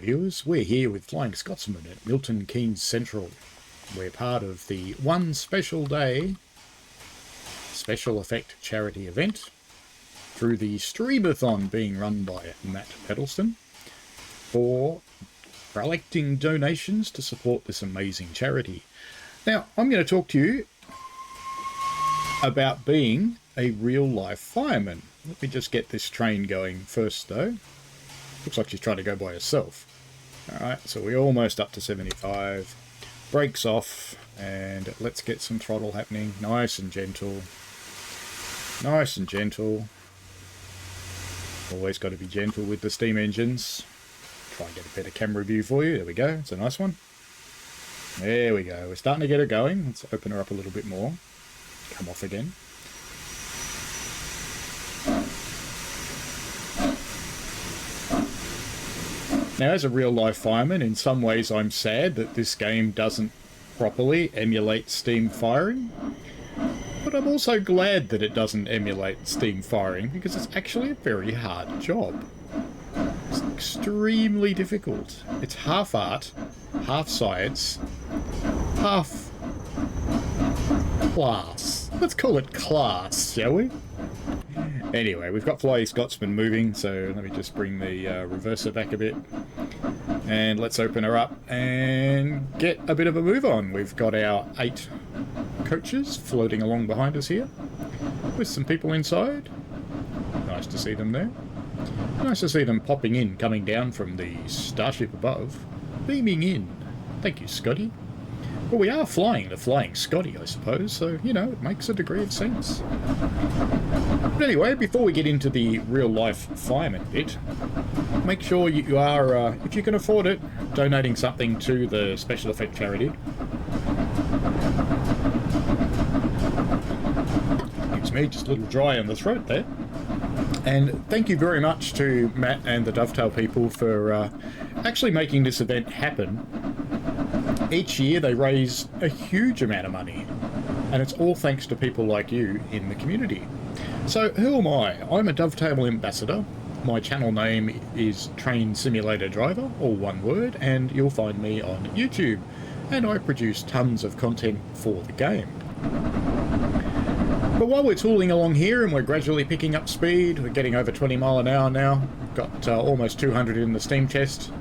viewers. We're here with Flying Scotsman at Milton Keynes Central. We're part of the One Special Day special effect charity event through the Streamathon being run by Matt Peddleston for collecting donations to support this amazing charity. Now, I'm going to talk to you about being a real-life fireman. Let me just get this train going first, though. Looks like she's trying to go by herself. Alright, so we're almost up to 75. Brakes off, and let's get some throttle happening. Nice and gentle. Nice and gentle. Always got to be gentle with the steam engines. Try and get a better camera view for you. There we go. It's a nice one. There we go. We're starting to get her going. Let's open her up a little bit more. Come off again. Now, as a real-life fireman, in some ways I'm sad that this game doesn't properly emulate steam firing. But I'm also glad that it doesn't emulate steam firing, because it's actually a very hard job. It's extremely difficult. It's half art, half science, half class. Let's call it class, shall we? Anyway, we've got Flying Scotsman moving, so let me just bring the reverser back a bit. And let's open her up and get a bit of a move on. We've got our 8 coaches floating along behind us here, with some people inside. Nice to see them there. Nice to see them popping in, coming down from the starship above, beaming in. Thank you, Scotty. Well, we are flying the Flying Scotty, I suppose, so, you know, it makes a degree of sense. But anyway, before we get into the real-life fireman bit, make sure you are, if you can afford it, donating something to the special effect charity. Excuse me, just a little dry on the throat there. And thank you very much to Matt and the Dovetail people for actually making this event happen. Each year they raise a huge amount of money, and it's all thanks to people like you in the community. So who am I? I'm a Dovetail ambassador. My channel name is Train Simulator Driver, all one word, and you'll find me on YouTube. And I produce tons of content for the game. But while we're tooling along here and we're gradually picking up speed, we're getting over 20 mile an hour now, got almost 200 in the steam chest.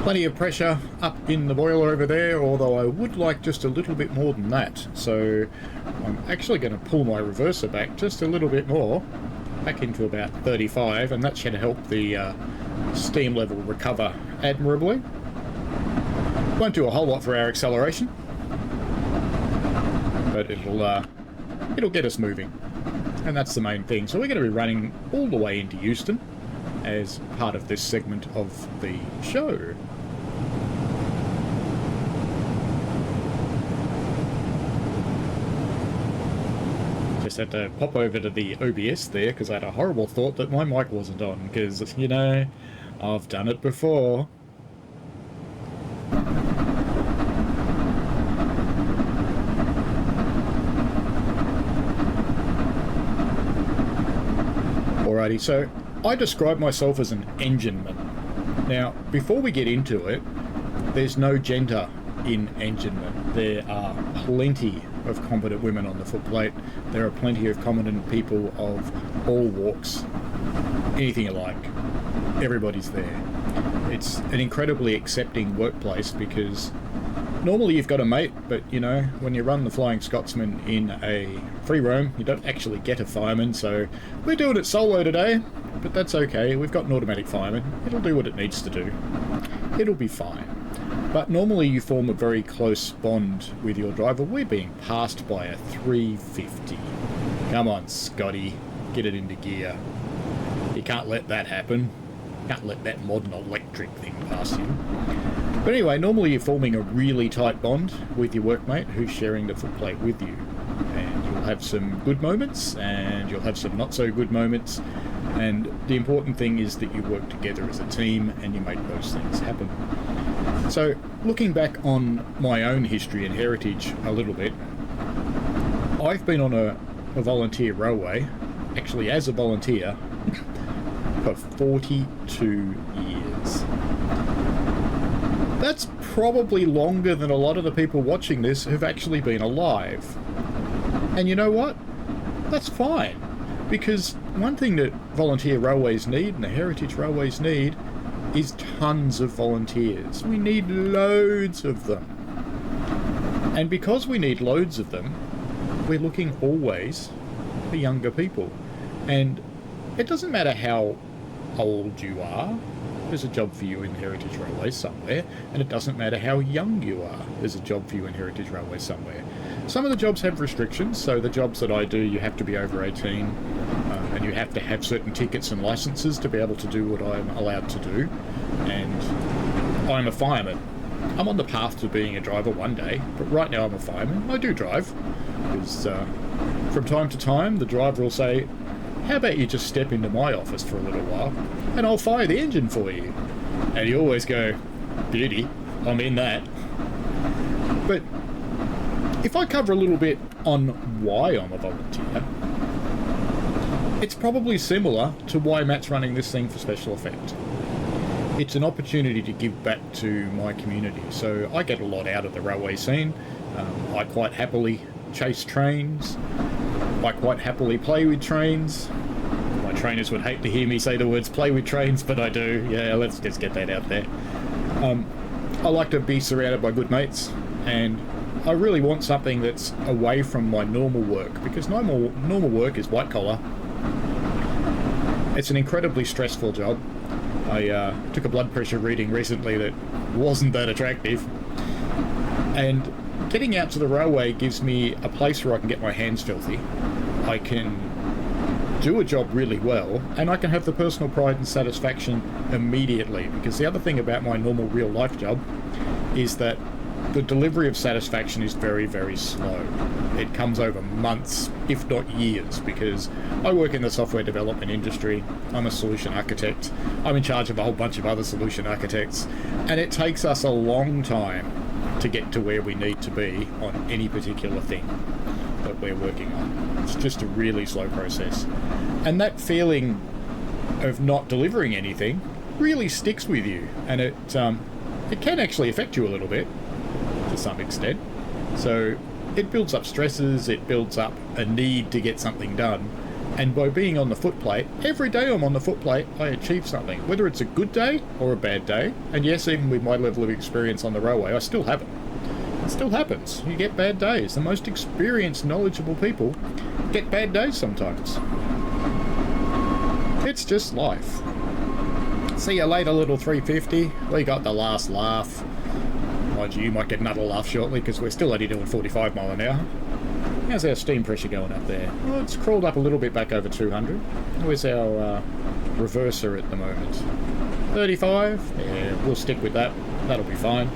Plenty of pressure up in the boiler over there, although I would like just a little bit more than that. So I'm actually going to pull my reverser back just a little bit more, back into about 35, and that should help the steam level recover admirably. Won't do a whole lot for our acceleration, but it'll get us moving, and that's the main thing. So we're going to be running all the way into Euston as part of this segment of the show. Just had to pop over to the OBS there because I had a horrible thought that my mic wasn't on, because, you know, I've done it before. Alrighty, so I describe myself as an engineman. Now, before we get into it, there's no gender in engineman. There are plenty of competent women on the footplate. There are plenty of competent people of all walks. Anything you like. Everybody's there. It's an incredibly accepting workplace because normally you've got a mate, but, you know, when you run the Flying Scotsman in a free roam, you don't actually get a fireman, so we're doing it solo today, but that's okay. We've got an automatic fireman. It'll do what it needs to do. It'll be fine. But normally you form a very close bond with your driver. We're being passed by a 350. Come on, Scotty. Get it into gear. You can't let that happen. You can't let that modern electric thing pass you. But anyway, normally you're forming a really tight bond with your workmate who's sharing the footplate with you. And you'll have some good moments, and you'll have some not so good moments. And the important thing is that you work together as a team and you make those things happen. So, looking back on my own history and heritage a little bit, I've been on a volunteer railway, actually as a volunteer, for 42 years. That's probably longer than a lot of the people watching this have actually been alive. And you know what? That's fine. Because one thing that volunteer railways need, and the heritage railways need, is tons of volunteers. We need loads of them. And because we need loads of them, we're looking always for younger people. And it doesn't matter how old you are, there's a job for you in Heritage Railways somewhere, and it doesn't matter how young you are, there's a job for you in Heritage Railways somewhere. Some of the jobs have restrictions, so the jobs that I do, you have to be over 18, and you have to have certain tickets and licences to be able to do what I'm allowed to do, and I'm a fireman. I'm on the path to being a driver one day, but right now I'm a fireman. I do drive, because from time to time the driver will say, how about you just step into my office for a little while and I'll fire the engine for you? And you always go, beauty, I'm in that. But if I cover a little bit on why I'm a volunteer, it's probably similar to why Matt's running this thing for special effect. It's an opportunity to give back to my community. So I get a lot out of the railway scene. I quite happily chase trains. I quite happily play with trains. My trainers would hate to hear me say the words play with trains, but I do. Yeah, let's just get that out there. I like to be surrounded by good mates, and I really want something that's away from my normal work, because normal work is white collar. It's an incredibly stressful job. I took a blood pressure reading recently that wasn't that attractive, and getting out to the railway gives me a place where I can get my hands filthy. I can do a job really well, and I can have the personal pride and satisfaction immediately, because the other thing about my normal real life job is that the delivery of satisfaction is very, very slow. It comes over months, if not years, because I work in the software development industry. I'm a solution architect. I'm in charge of a whole bunch of other solution architects, and it takes us a long time to get to where we need to be on any particular thing that we're working on. It's just a really slow process. And that feeling of not delivering anything really sticks with you, and it can actually affect you a little bit to some extent. So it builds up stresses, it builds up a need to get something done, and by being on the footplate, every day I'm on the footplate, I achieve something, whether it's a good day or a bad day. And yes, even with my level of experience on the railway, I still have it. It still happens. You get bad days. The most experienced, knowledgeable people get bad days sometimes. It's just life. See you later, little 350. We got the last laugh. Mind you might get another laugh shortly, because we're still only doing 45 mile an hour. How's our steam pressure going up there? Well, it's crawled up a little bit back over 200. Where's our reverser at the moment? 35? Yeah, we'll stick with that. That'll be fine.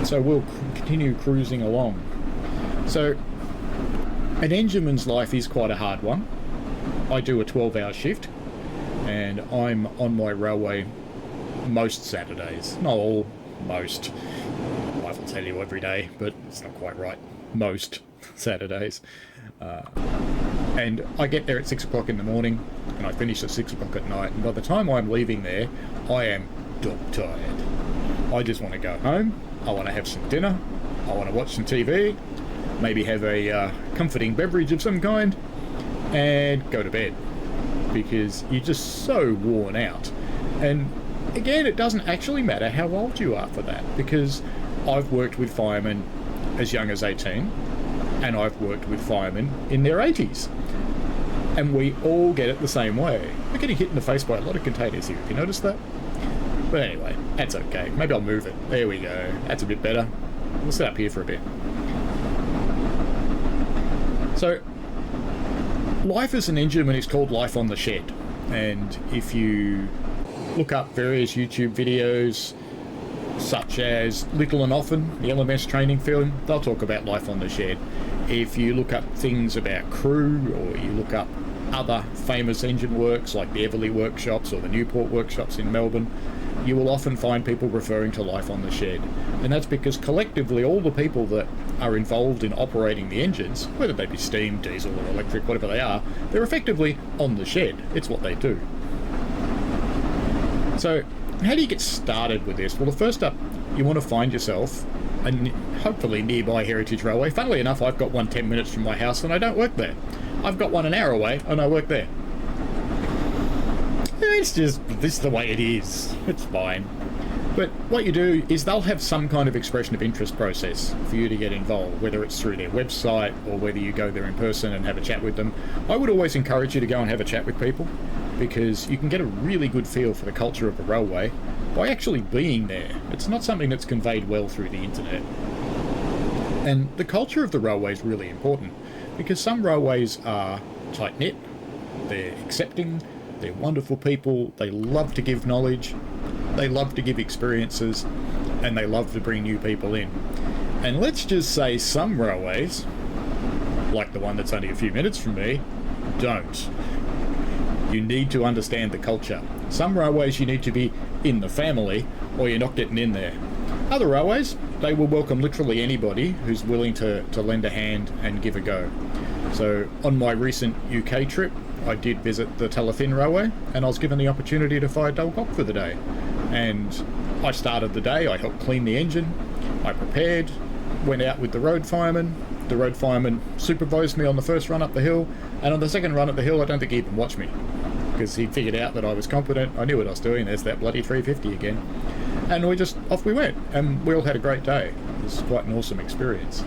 So we'll continue cruising along. So an engineman's life is quite a hard one. I do a 12-hour shift, and I'm on my railway most Saturdays. Not all, most. I will tell you every day, but it's not quite right. Most Saturdays. And I get there at 6 o'clock in the morning, and I finish at 6 o'clock at night, and by the time I'm leaving there, I am dog tired. I just want to go home, I want to have some dinner, I want to watch some TV, maybe have a comforting beverage of some kind, and go to bed, because you're just so worn out. And again, it doesn't actually matter how old you are for that, because I've worked with firemen as young as 18, and I've worked with firemen in their 80s, and we all get it the same way. We're getting hit in the face by a lot of containers here, have you noticed that? But anyway, that's okay. Maybe I'll move it. There we go. That's a bit better. We'll sit up here for a bit. So, life as an engineman is called life on the shed, and if you look up various YouTube videos such as Little and Often, the LMS training film, they'll talk about life on the shed. If you look up things about crew, or you look up other famous engine works like the Everleigh workshops or the Newport workshops in Melbourne, you will often find people referring to life on the shed. And that's because collectively all the people that are involved in operating the engines, whether they be steam, diesel or electric, whatever they are, they're effectively on the shed. It's what they do. So how do you get started with this? Well, the first up, you want to find yourself a hopefully nearby heritage railway. Funnily enough, I've got one 10 minutes from my house and I don't work there. I've got one an hour away and I work there. It's just, this is the way it is. It's fine. But what you do is they'll have some kind of expression of interest process for you to get involved, whether it's through their website or whether you go there in person and have a chat with them. I would always encourage you to go and have a chat with people, because you can get a really good feel for the culture of the railway by actually being there. It's not something that's conveyed well through the internet. And the culture of the railway is really important, because some railways are tight-knit, they're accepting, they're wonderful people, they love to give knowledge, they love to give experiences, and they love to bring new people in. And let's just say some railways, like the one that's only a few minutes from me, don't. You need to understand the culture. Some railways you need to be in the family, or you're not getting in there. Other railways, they will welcome literally anybody who's willing to lend a hand and give a go. So on my recent UK trip, I did visit the Tallaght Railway, and I was given the opportunity to fire double cock for the day. And I started the day, I helped clean the engine, I prepared, went out with the road fireman. The road fireman supervised me on the first run up the hill, and on the second run up the hill I don't think he even watched me, because he figured out that I was competent, I knew what I was doing. There's that bloody 350 again. And off we went, and we all had a great day. It was quite an awesome experience.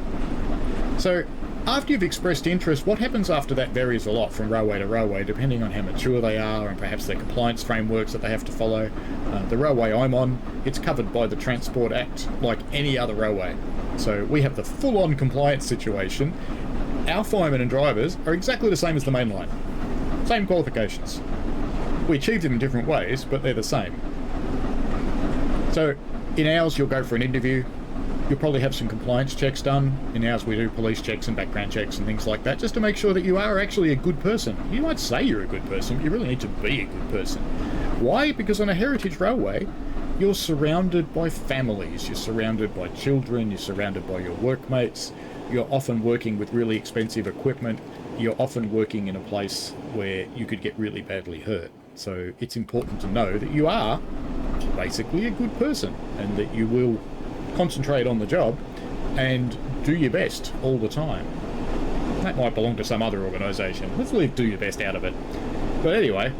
So after you've expressed interest, what happens after that varies a lot from railway to railway, depending on how mature they are and perhaps their compliance frameworks that they have to follow. The railway I'm on, it's covered by the Transport Act like any other railway. So we have the full-on compliance situation. Our firemen and drivers are exactly the same as the main line. Same qualifications. We achieve them in different ways, but they're the same. So in ours, you'll go for an interview. You'll probably have some compliance checks done. In ours, we do police checks and background checks and things like that, just to make sure that you are actually a good person. You might say you're a good person, but you really need to be a good person. Why? Because on a heritage railway, you're surrounded by families, you're surrounded by children, you're surrounded by your workmates, you're often working with really expensive equipment, you're often working in a place where you could get really badly hurt. So it's important to know that you are basically a good person and that you will concentrate on the job and do your best all the time. That might belong to some other organisation. Let's leave do your best out of it. But anyway,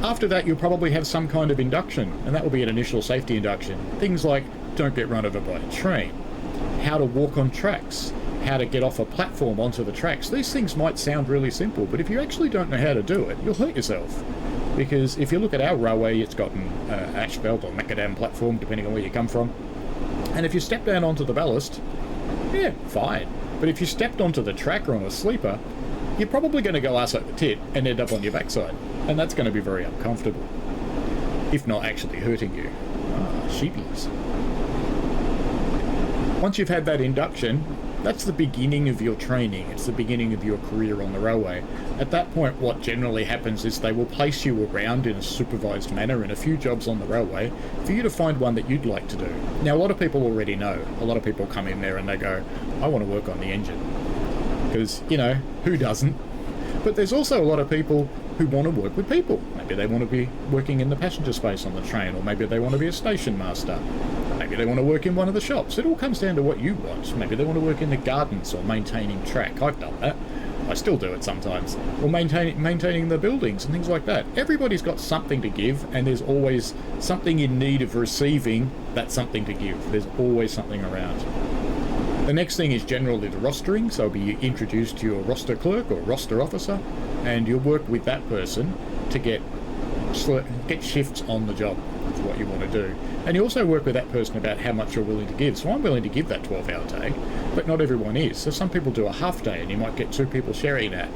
after that you'll probably have some kind of induction, and that will be an initial safety induction. Things like don't get run over by a train, how to walk on tracks, how to get off a platform onto the tracks. These things might sound really simple, but if you actually don't know how to do it, you'll hurt yourself. Because if you look at our railway, it's got an asphalt or macadam platform, depending on where you come from. And if you step down onto the ballast, yeah, fine. But if you stepped onto the track or on a sleeper, you're probably going to go ass over tit and end up on your backside. And that's going to be very uncomfortable, if not actually hurting you. Sheepies. Once you've had that induction, that's the beginning of your training. It's the beginning of your career on the railway. At that point, what generally happens is they will place you around in a supervised manner in a few jobs on the railway for you to find one that you'd like to do. Now, a lot of people already know. A lot of people come in there and they go, I want to work on the engine. Because, you know, who doesn't? But there's also a lot of people who want to work with people. Maybe they want to be working in the passenger space on the train, or maybe they want to be a station master. Maybe they want to work in one of the shops. It all comes down to what you want. Maybe they want to work in the gardens or maintaining track. I've done that. I still do it sometimes. Or maintaining the buildings and things like that. Everybody's got something to give, and there's always something in need of receiving that something to give. There's always something around. The next thing is generally the rostering, so you'll be introduced to your roster clerk or roster officer, and you'll work with that person to get shifts on the job. That's what you want to do. And you also work with that person about how much you're willing to give. So I'm willing to give that 12-hour day, but not everyone is. So some people do a half day, and you might get two people sharing that.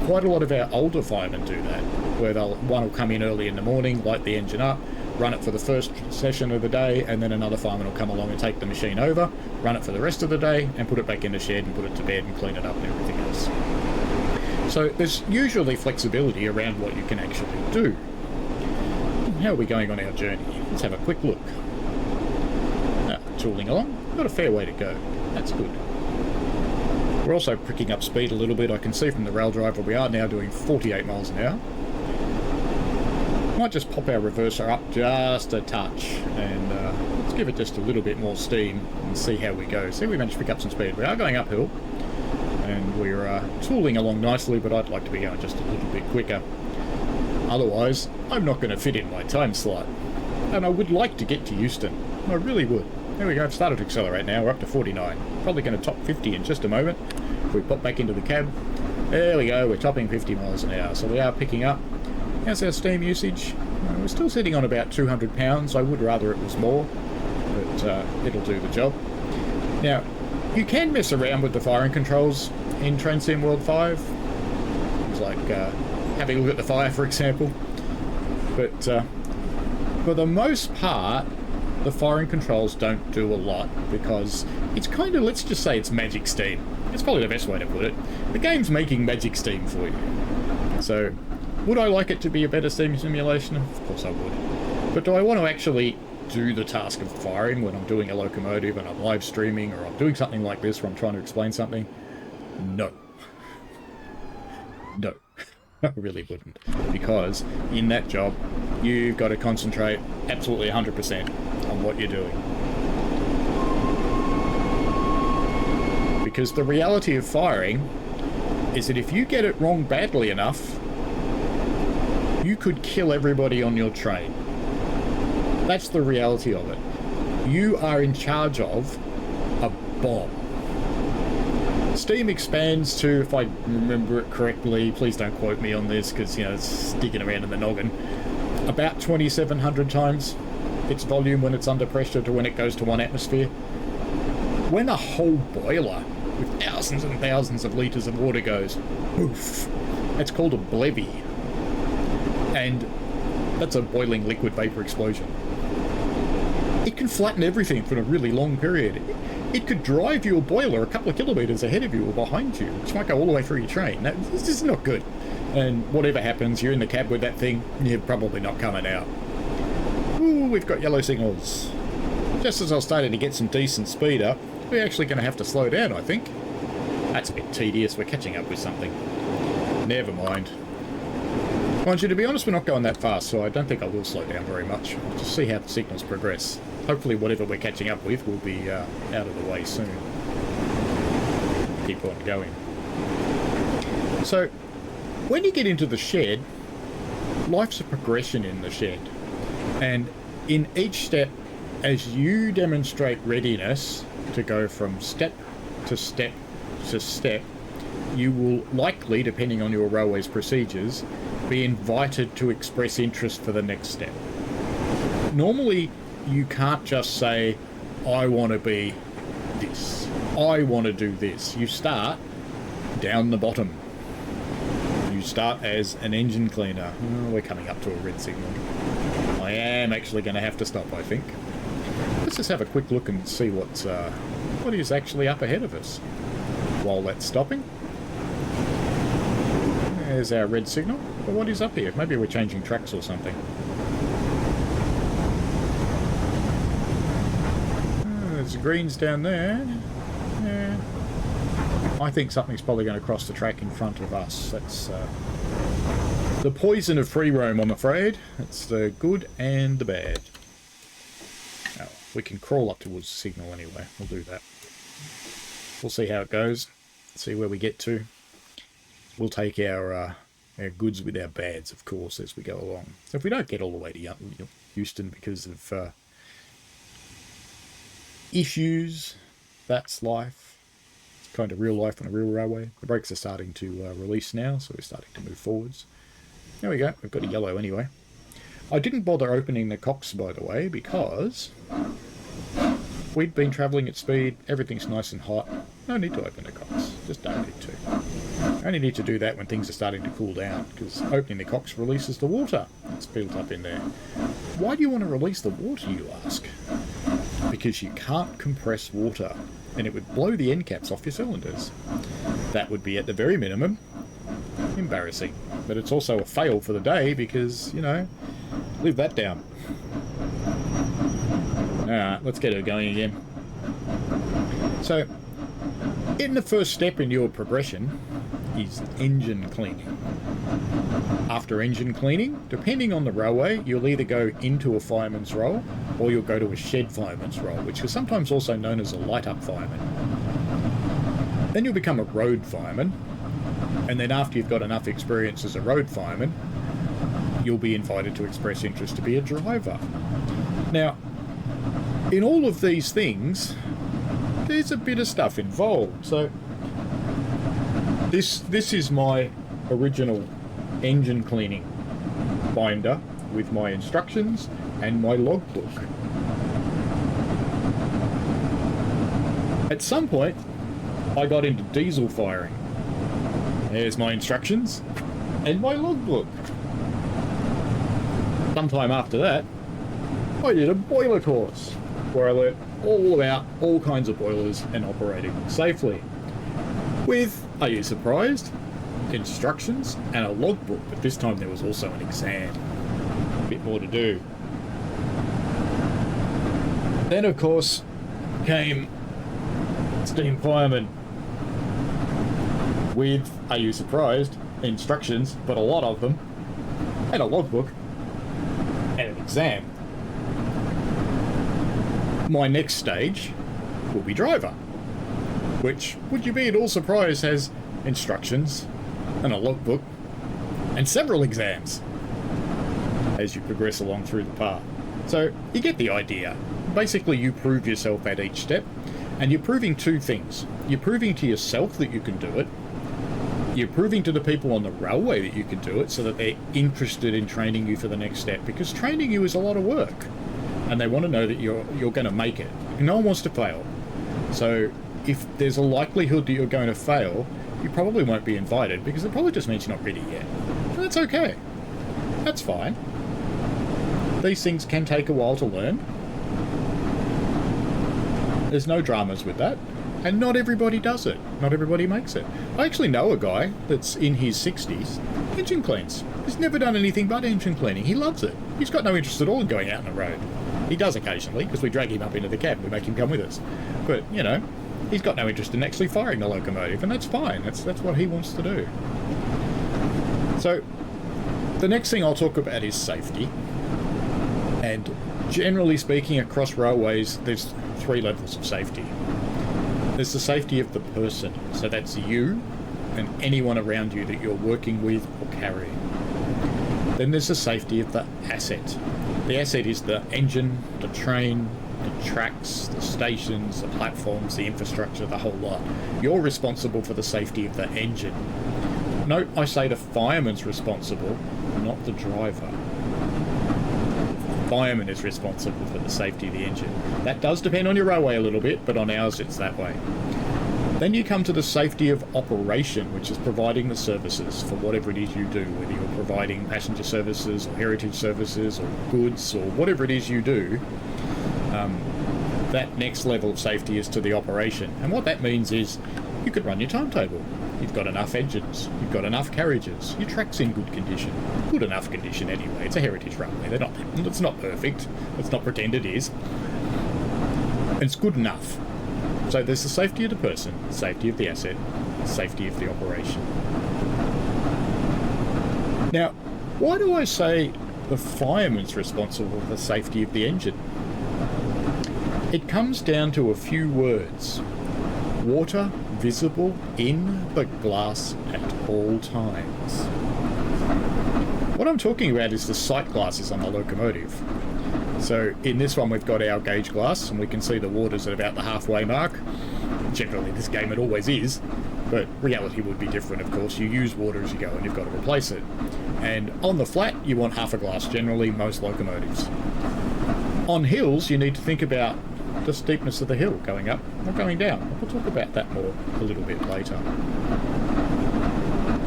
Quite a lot of our older firemen do that, where one will come in early in the morning, light the engine up, run it for the first session of the day, and then another fireman will come along and take the machine over, run it for the rest of the day, and put it back in the shed and put it to bed and clean it up and everything else. So there's usually flexibility around what you can actually do. How are we going on our journey? Let's have a quick look. Tooling along. Got a fair way to go. That's good. We're also picking up speed a little bit. I can see from the rail driver we are now doing 48 miles an hour. might just pop our reverser up just a touch and let's give it just a little bit more steam and see how we go. See if we manage to pick up some speed. We are going uphill and we're tooling along nicely, but I'd like to be going just a little bit quicker. Otherwise, I'm not going to fit in my time slot. And I would like to get to Euston. I really would. There we go, I've started to accelerate now. We're up to 49. Probably going to top 50 in just a moment. If we pop back into the cab. There we go, we're topping 50 miles an hour. So we are picking up. How's our steam usage? We're still sitting on about 200 pounds. I would rather it was more, but it'll do the job. Now, you can mess around with the firing controls in Train Sim World 5. Things like having a look at the fire, for example. But for the most part, the firing controls don't do a lot because it's kind of, let's just say it's magic steam. It's probably the best way to put it. The game's making magic steam for you. So, would I like it to be a better steam simulation? Of course I would. But do I want to actually do the task of firing when I'm doing a locomotive and I'm live streaming or I'm doing something like this where I'm trying to explain something? No. No. I really wouldn't. Because in that job, you've got to concentrate absolutely 100% on what you're doing. Because the reality of firing is that if you get it wrong badly enough, you could kill everybody on your train. That's the reality of it. You are in charge of a bomb. Steam expands to, if I remember it correctly, please don't quote me on this because, you know, it's sticking around in the noggin, about 2,700 times its volume when it's under pressure to when it goes to 1 atmosphere. When a whole boiler with thousands and thousands of litres of water goes, poof, that's called a blevy. And that's a boiling liquid vapour explosion. It can flatten everything for a really long period. It could drive your boiler a couple of kilometres ahead of you or behind you, which might go all the way through your train. Now, this is not good. And whatever happens, you're in the cab with that thing, you're probably not coming out. Ooh, we've got yellow signals. Just as I was starting to get some decent speed up, we're actually going to have to slow down, I think. That's a bit tedious. We're catching up with something. Never mind. Mind you, to be honest, we're not going that fast, so I don't think I will slow down very much. I'll just see how the signals progress. Hopefully whatever we're catching up with will be out of the way soon. Keep on going. So, when you get into the shed, life's a progression in the shed. And in each step, as you demonstrate readiness to go from step to step to step, you will likely, depending on your railway's procedures, be invited to express interest for the next step. Normally, you can't just say, I want to be this. I want to do this. You start down the bottom. You start as an engine cleaner. Oh, we're coming up to a red signal. I am actually going to have to stop, I think. Let's just have a quick look and see what is actually up ahead of us. While that's stopping. There's our red signal. But what is up here? Maybe we're changing tracks or something. There's greens down there. Yeah. I think something's probably going to cross the track in front of us. That's the poison of free roam, I'm afraid. It's the good and the bad. Oh, we can crawl up towards the signal anyway. We'll do that. We'll see how it goes. See where we get to. We'll take our goods with our bads, of course, as we go along. So if we don't get all the way to Euston because of issues, that's life. It's kind of real life on a real railway. The brakes are starting to release now, so we're starting to move forwards. There we go. We've got a yellow anyway. I didn't bother opening the cocks, by the way, because we'd been travelling at speed. Everything's nice and hot. No need to open the cocks. Just don't need to. Only need to do that when things are starting to cool down, because opening the cocks releases the water that's built up in there. Why do you want to release the water, you ask? Because you can't compress water, and it would blow the end caps off your cylinders. That would be, at the very minimum, embarrassing. But it's also a fail for the day because, you know, leave that down. Alright, let's get her going again. So, In the first step in your progression is engine cleaning. After engine cleaning, depending on the railway, you'll either go into a fireman's role or you'll go to a shed fireman's role, which is sometimes also known as a light-up fireman. Then you'll become a road fireman, and then after you've got enough experience as a road fireman, you'll be invited to express interest to be a driver. Now, in all of these things, there's a bit of stuff involved. So this is my original engine cleaning binder with my instructions and my logbook. At some point, I got into diesel firing. There's my instructions and my logbook. Sometime after that, I did a boiler course where I learnt all about all kinds of boilers and operating them safely. With, are you surprised, instructions and a logbook, but this time there was also an exam. A bit more to do. Then of course came steam fireman with, are you surprised, instructions, but a lot of them, and a logbook, and an exam. My next stage will be driver, which, would you be at all surprised, has instructions and a logbook and several exams as you progress along through the path. So you get the idea. Basically, you prove yourself at each step, and you're proving two things. You're proving to yourself that you can do it. You're proving to the people on the railway that you can do it, so that they're interested in training you for the next step, because training you is a lot of work. And they want to know that you're going to make it. No one wants to fail. So if there's a likelihood that you're going to fail, you probably won't be invited, because it probably just means you're not ready yet. And that's okay. That's fine. These things can take a while to learn. There's no dramas with that. And not everybody does it. Not everybody makes it. I actually know a guy that's in his 60s, engine cleans. He's never done anything but engine cleaning. He loves it. He's got no interest at all in going out on the road. He does occasionally, because we drag him up into the cab. We make him come with us. But, you know, he's got no interest in actually firing the locomotive, and that's fine. That's what he wants to do. So, the next thing I'll talk about is safety. And generally speaking, across railways, there's 3 levels of safety. There's the safety of the person. So that's you and anyone around you that you're working with or carrying. Then there's the safety of the asset. The asset is the engine, the train, the tracks, the stations, the platforms, the infrastructure, the whole lot. You're responsible for the safety of the engine. Note, I say the fireman's responsible, not the driver. The fireman is responsible for the safety of the engine. That does depend on your railway a little bit, but on ours it's that way. Then you come to the safety of operation, which is providing the services for whatever it is you do, whether you're providing passenger services or heritage services or goods or whatever it is you do. That next level of safety is to the operation. And what that means is you could run your timetable. You've got enough engines, you've got enough carriages, your track's in good condition. Good enough condition anyway, it's a heritage railway. It's not perfect, let's not pretend it is. It's good enough. So there's the safety of the person, safety of the asset, safety of the operation. Now, why do I say the fireman's responsible for the safety of the engine? It comes down to a few words. Water visible in the glass at all times. What I'm talking about is the sight glasses on the locomotive. So in this one we've got our gauge glass and we can see the waters at about the halfway mark. Generally in this game it always is, but reality would be different of course. You use water as you go and you've got to replace it. And on the flat you want half a glass, generally most locomotives. On hills you need to think about the steepness of the hill, going up or going down. We'll talk about that more a little bit later.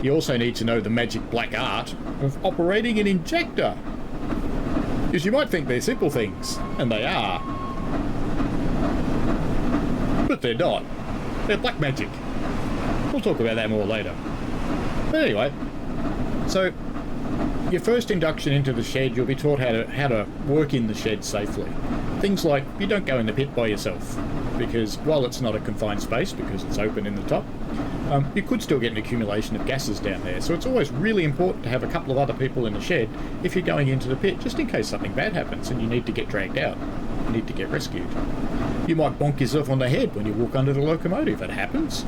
You also need to know the magic black art of operating an injector. Because you might think they're simple things, and they are. But they're not. They're black magic. We'll talk about that more later. But anyway, so your first induction into the shed, you'll be taught how to work in the shed safely. things like you don't go in the pit by yourself, because while it's not a confined space because it's open in the top, you could still get an accumulation of gases down there. So it's always really important to have a couple of other people in the shed if you're going into the pit, just in case something bad happens and you need to get dragged out, you need to get rescued. You might bonk yourself on the head when you walk under the locomotive. It happens.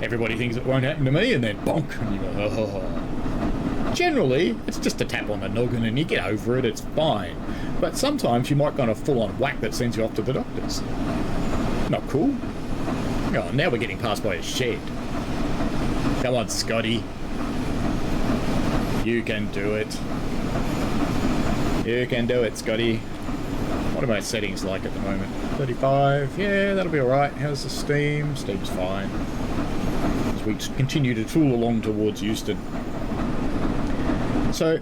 Everybody thinks it won't happen to me, and then bonk, and you go, oh. Generally, it's just a tap on the noggin and you get over it, it's fine. But sometimes you might get a full-on whack that sends you off to the doctors. Not cool. Oh, now we're getting passed by a shed. Come on, Scotty. You can do it. You can do it, Scotty. What are my settings like at the moment? 35. Yeah, that'll be alright. How's the steam? Steam's fine. As we continue to tool along towards Euston. So,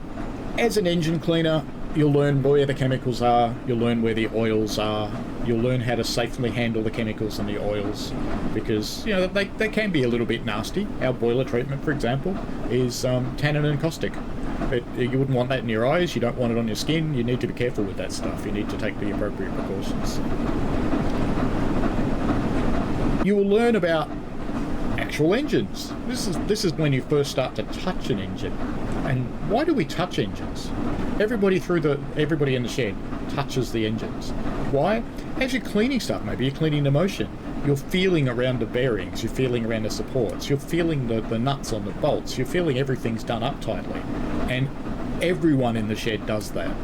as an engine cleaner, you'll learn where the chemicals are, you'll learn where the oils are, you'll learn how to safely handle the chemicals and the oils, because, you know, they can be a little bit nasty. Our boiler treatment, for example, is tannin and caustic. You wouldn't want that in your eyes, you don't want it on your skin, you need to be careful with that stuff, you need to take the appropriate precautions. You will learn about actual engines. This is when you first start to touch an engine. And why do we touch engines? Everybody in the shed touches the engines. Why? As you're cleaning stuff, maybe you're cleaning the motion, you're feeling around the bearings, you're feeling around the supports, you're feeling the nuts on the bolts, you're feeling everything's done up tightly. And everyone in the shed does that.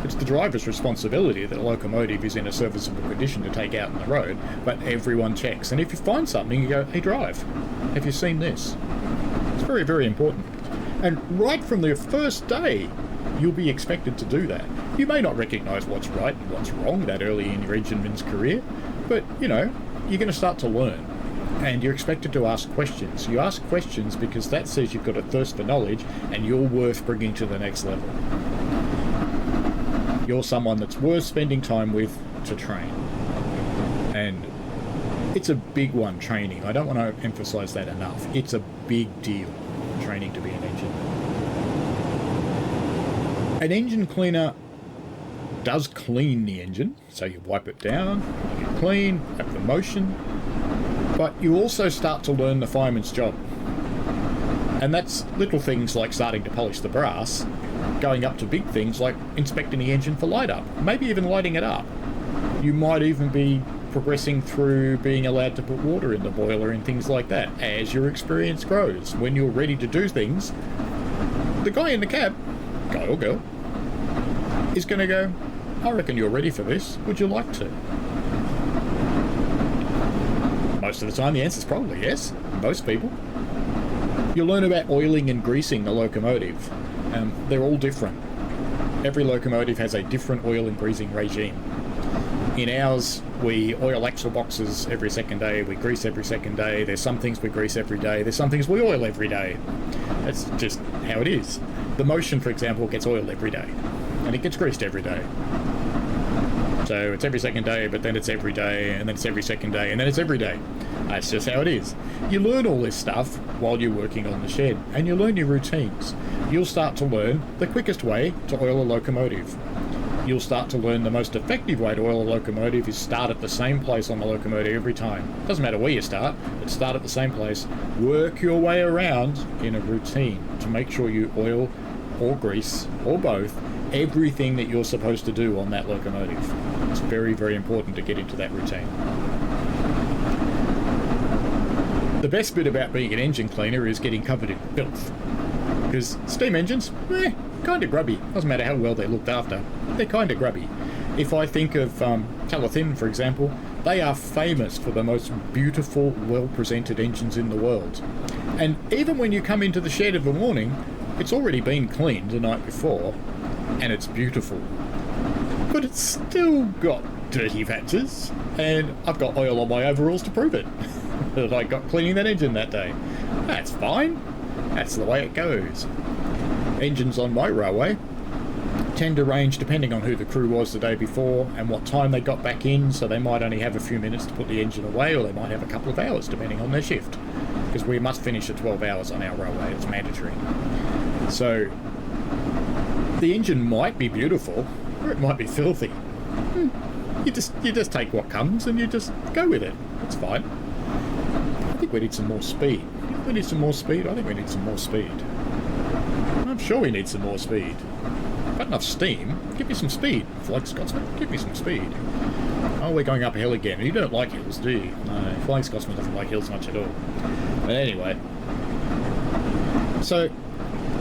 It's the driver's responsibility that a locomotive is in a serviceable condition to take out on the road, but everyone checks. And if you find something, you go, hey, drive, have you seen this? It's very, very important. And right from the first day, you'll be expected to do that. You may not recognise what's right and what's wrong that early in your engineman's career, but, you know, you're going to start to learn. And you're expected to ask questions. You ask questions because that says you've got a thirst for knowledge and you're worth bringing to the next level. You're someone that's worth spending time with to train. And it's a big one, training. I don't want to emphasise that enough. It's a big deal, training to be an engineman. An engine cleaner does clean the engine, so you wipe it down, you get clean, have the motion, but you also start to learn the fireman's job. And that's little things like starting to polish the brass, going up to big things like inspecting the engine for light up, maybe even lighting it up. You might even be progressing through being allowed to put water in the boiler and things like that as your experience grows. When you're ready to do things, the guy in the cab, guy or girl, is going to go, I reckon you're ready for this, would you like to? Most of the time the answer is probably yes, most people. You'll learn about oiling and greasing the locomotive. They're all different. Every locomotive has a different oil and greasing regime. In ours, we oil axle boxes every second day, we grease every second day, there's some things we grease every day, there's some things we oil every day. That's just how it is. The motion, for example, gets oiled every day, and it gets greased every day. So it's every second day, but then it's every day, and then it's every second day, and then it's every day. That's just how it is. You learn all this stuff while you're working on the shed, and you learn your routines. You'll start to learn the quickest way to oil a locomotive. You'll start to learn the most effective way to oil a locomotive is start at the same place on the locomotive every time. Doesn't matter where you start, but start at the same place. Work your way around in a routine to make sure you oil or grease, or both, everything that you're supposed to do on that locomotive. It's very, very important to get into that routine. The best bit about being an engine cleaner is getting covered in filth. Because steam engines, kind of grubby. Doesn't matter how well they're looked after, they're kind of grubby. If I think of Peddleston, for example, they are famous for the most beautiful, well-presented engines in the world. And even when you come into the shed in the morning, it's already been cleaned the night before, and it's beautiful. But it's still got dirty patches, and I've got oil on my overalls to prove it, that I got cleaning that engine that day. That's fine. That's the way it goes. Engines on my railway tend to range depending on who the crew was the day before and what time they got back in, so they might only have a few minutes to put the engine away, or they might have a couple of hours depending on their shift, because we must finish at 12 hours on our railway, it's mandatory. So the engine might be beautiful, or it might be filthy. You just take what comes and you just go with it. It's fine. I think we need some more speed. We need some more speed. I think we need some more speed. I'm sure we need some more speed. Got enough steam. Give me some speed. Flying Scotsman, give me some speed. Oh, we're going up a hill again. You don't like hills, do you? No, Flying Scotsman doesn't like hills much at all. But anyway. So,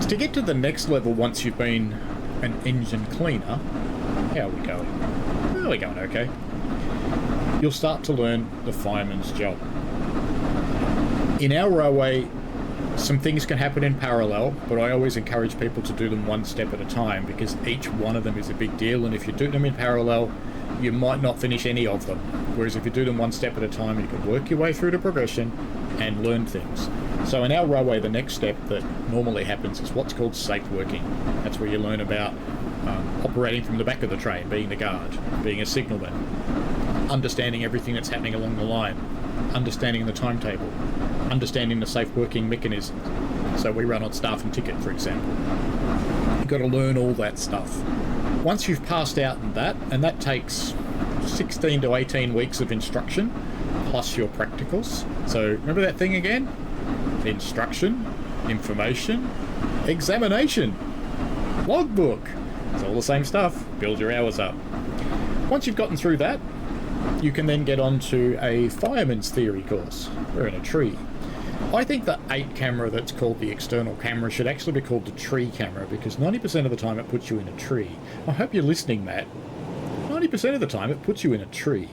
to get to the next level once you've been an engine cleaner, how are we going? Well, we're going okay. You'll start to learn the fireman's job. In our railway, some things can happen in parallel, but I always encourage people to do them one step at a time because each one of them is a big deal, and if you do them in parallel, you might not finish any of them. Whereas if you do them one step at a time, you can work your way through the progression and learn things. So in our railway, the next step that normally happens is what's called safe working. That's where you learn about operating from the back of the train, being the guard, being a signalman, understanding everything that's happening along the line, understanding the timetable, understanding the safe working mechanism. So we run on staff and ticket, for example. You've got to learn all that stuff. Once you've passed out in that, and that takes 16 to 18 weeks of instruction, plus your practicals. So remember that thing again? Instruction, information, examination, logbook. It's all the same stuff. Build your hours up. Once you've gotten through that, you can then get on to a fireman's theory course. We're in a tree. I think the 8 camera that's called the external camera should actually be called the tree camera because 90% of the time it puts you in a tree. I hope you're listening, Matt. 90% of the time it puts you in a tree.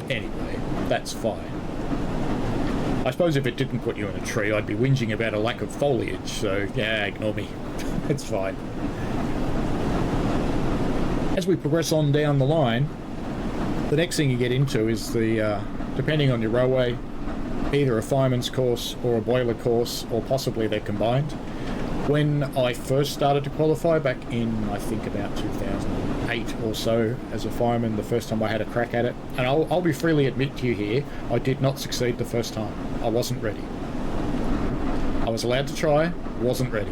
Anyway, that's fine. I suppose if it didn't put you in a tree, I'd be whinging about a lack of foliage, so yeah, ignore me. It's fine. As we progress on down the line, the next thing you get into is the, depending on your railway, either a fireman's course or a boiler course, or possibly they're combined. When I first started to qualify back in, I think about 2008 or so, as a fireman, the first time I had a crack at it, and I'll be freely admit to you here, I did not succeed the first time. I wasn't ready. I was allowed to try, wasn't ready.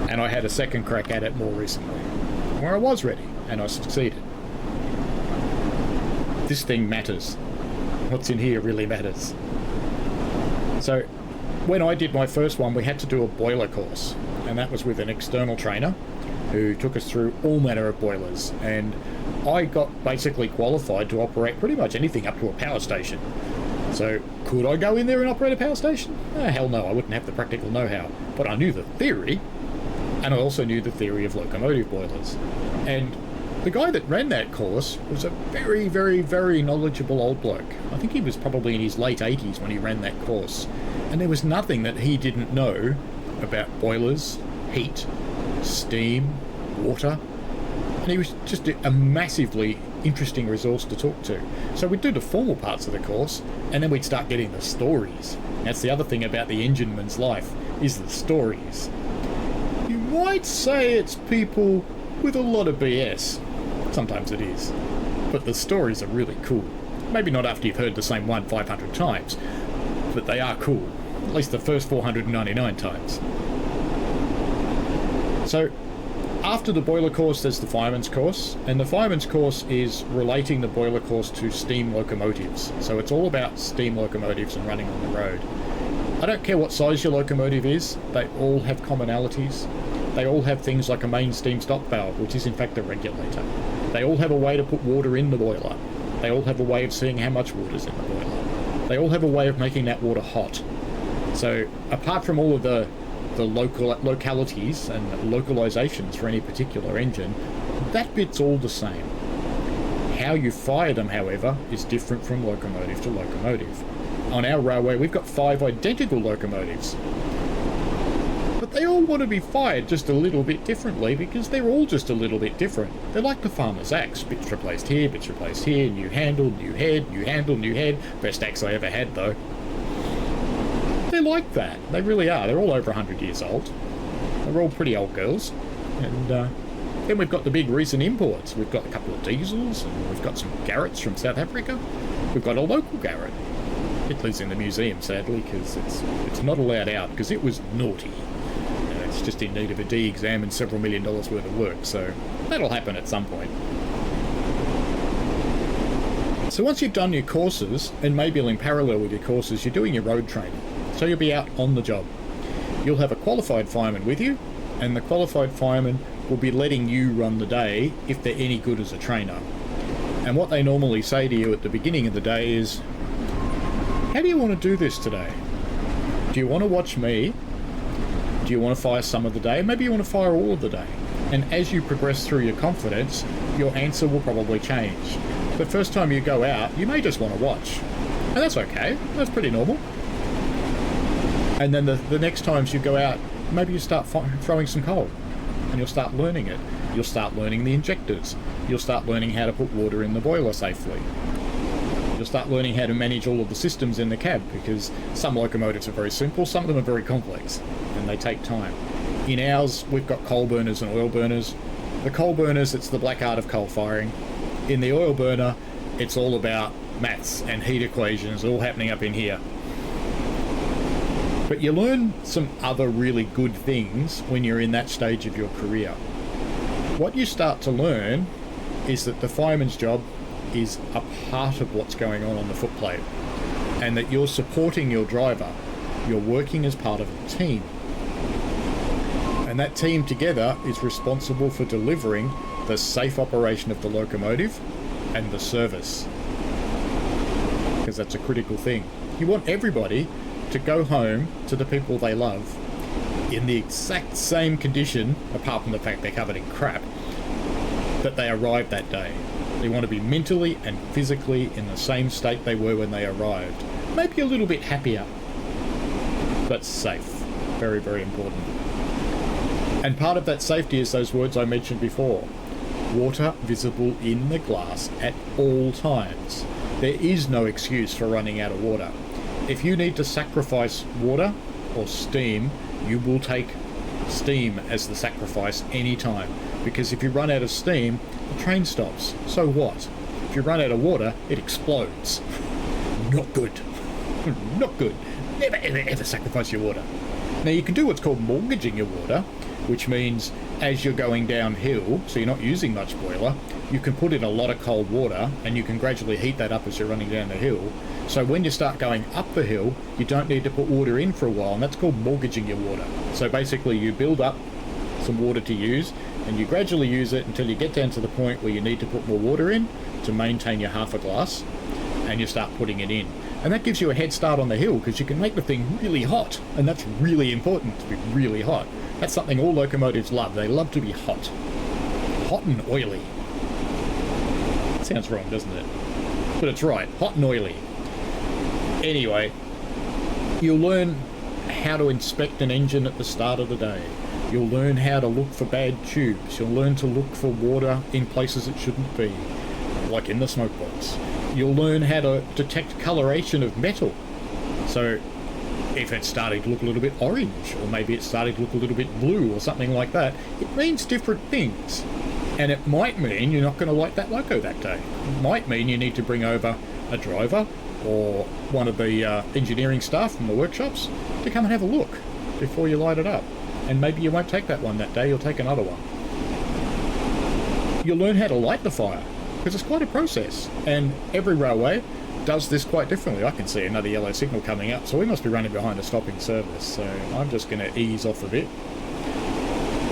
And I had a second crack at it more recently, where I was ready, and I succeeded. This thing matters. What's in here really matters. So, when I did my first one, we had to do a boiler course, and that was with an external trainer who took us through all manner of boilers, and I got basically qualified to operate pretty much anything up to a power station. So, could I go in there and operate a power station? Hell no, I wouldn't have the practical know-how, but I knew the theory, and I also knew the theory of locomotive boilers. And the guy that ran that course was a very, very, very knowledgeable old bloke. I think he was probably in his late 80s when he ran that course. And there was nothing that he didn't know about boilers, heat, steam, water. And he was just a massively interesting resource to talk to. So we'd do the formal parts of the course, and then we'd start getting the stories. That's the other thing about the engineman's life, is the stories. You might say it's people with a lot of BS. Sometimes it is. But the stories are really cool. Maybe not after you've heard the same one 500 times, but they are cool. At least the first 499 times. So, after the boiler course, there's the fireman's course, and the fireman's course is relating the boiler course to steam locomotives. So it's all about steam locomotives and running on the road. I don't care what size your locomotive is, they all have commonalities. They all have things like a main steam stop valve, which is in fact a regulator. They all have a way to put water in the boiler. They all have a way of seeing how much water's in the boiler. They all have a way of making that water hot. So apart from all of the localities and localizations for any particular engine, that bit's all the same. How you fire them, however, is different from locomotive to locomotive. On our railway, we've got 5 identical locomotives. But they all want to be fired just a little bit differently because they're all just a little bit different. They're like the farmer's axe. Bits replaced here, new handle, new head, new handle, new head. Best axe I ever had, though. They're like that. They really are. They're all over 100 years old. They're all pretty old girls. And then we've got the big recent imports. We've got a couple of diesels, and we've got some Garretts from South Africa. We've got a local Garrett. It lives in the museum, sadly, because it's not allowed out because it was naughty. It's just in need of a D exam and several $1 million worth of work, so that'll happen at some point. So once you've done your courses, and maybe in parallel with your courses, you're doing your road training. So you'll be out on the job. You'll have a qualified fireman with you, and the qualified fireman will be letting you run the day if they're any good as a trainer. And what they normally say to you at the beginning of the day is, how do you want to do this today? Do you want to watch me? Do you want to fire some of the day? Maybe you want to fire all of the day. And as you progress through your confidence, your answer will probably change. The first time you go out, you may just want to watch. And that's okay. That's pretty normal. And then the next times you go out, maybe you start throwing some coal. And you'll start learning it. You'll start learning the injectors. You'll start learning how to put water in the boiler safely. You'll start learning how to manage all of the systems in the cab, because some locomotives are very simple, some of them are very complex, and they take time. In ours, we've got coal burners and oil burners. The coal burners, it's the black art of coal firing. In the oil burner, it's all about maths and heat equations, all happening up in here. But you learn some other really good things when you're in that stage of your career. What you start to learn is that the fireman's job is a part of what's going on the footplate, and that you're supporting your driver. You're working as part of a team. And that team together is responsible for delivering the safe operation of the locomotive and the service. Because that's a critical thing. You want everybody to go home to the people they love in the exact same condition, apart from the fact they're covered in crap, that they arrived that day. They want to be mentally and physically in the same state they were when they arrived. Maybe a little bit happier, but safe. Very, very important. And part of that safety is those words I mentioned before. Water visible in the glass at all times. There is no excuse for running out of water. If you need to sacrifice water or steam, you will take steam as the sacrifice any time. Because if you run out of steam, the train stops. So what? If you run out of water, it explodes. Not good. Not good. Never, ever, ever sacrifice your water. Now you can do what's called mortgaging your water, which means as you're going downhill, so you're not using much boiler, you can put in a lot of cold water and you can gradually heat that up as you're running down the hill. So when you start going up the hill, you don't need to put water in for a while, and that's called mortgaging your water. So basically you build up some water to use, and you gradually use it until you get down to the point where you need to put more water in to maintain your half a glass, and you start putting it in. And that gives you a head start on the hill, because you can make the thing really hot, and that's really important, to be really hot. That's something all locomotives love. They love to be hot. Hot and oily. Sounds wrong, doesn't it? But it's right. Hot and oily. Anyway, you'll learn how to inspect an engine at the start of the day. You'll learn how to look for bad tubes. You'll learn to look for water in places it shouldn't be, like in the smoke box. You'll learn how to detect coloration of metal. So if it's starting to look a little bit orange, or maybe it's starting to look a little bit blue or something like that, it means different things. And it might mean you're not going to like that loco that day. It might mean you need to bring over a driver or one of the engineering staff from the workshops to come and have a look before you light it up. And maybe you won't take that one that day, you'll take another one. You'll learn how to light the fire, because it's quite a process. And every railway does this quite differently. I can see another yellow signal coming up, so we must be running behind a stopping service. So I'm just going to ease off a bit.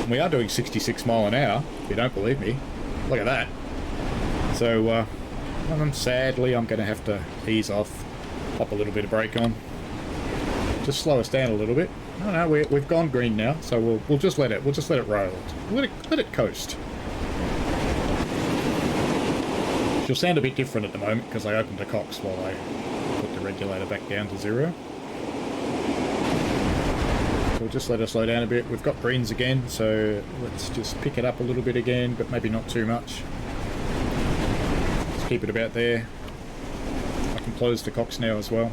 We are doing 66 mile an hour, if you don't believe me. Look at that. So sadly I'm going to have to ease off, pop a little bit of brake on, just slow us down a little bit. Oh no, we've gone green now, so we'll just let it roll. Let it coast. She'll sound a bit different at the moment because I opened the cocks while I put the regulator back down to 0. So we'll just let her slow down a bit. We've got greens again, so let's just pick it up a little bit again, but maybe not too much. Let's keep it about there. I can close the cocks now as well.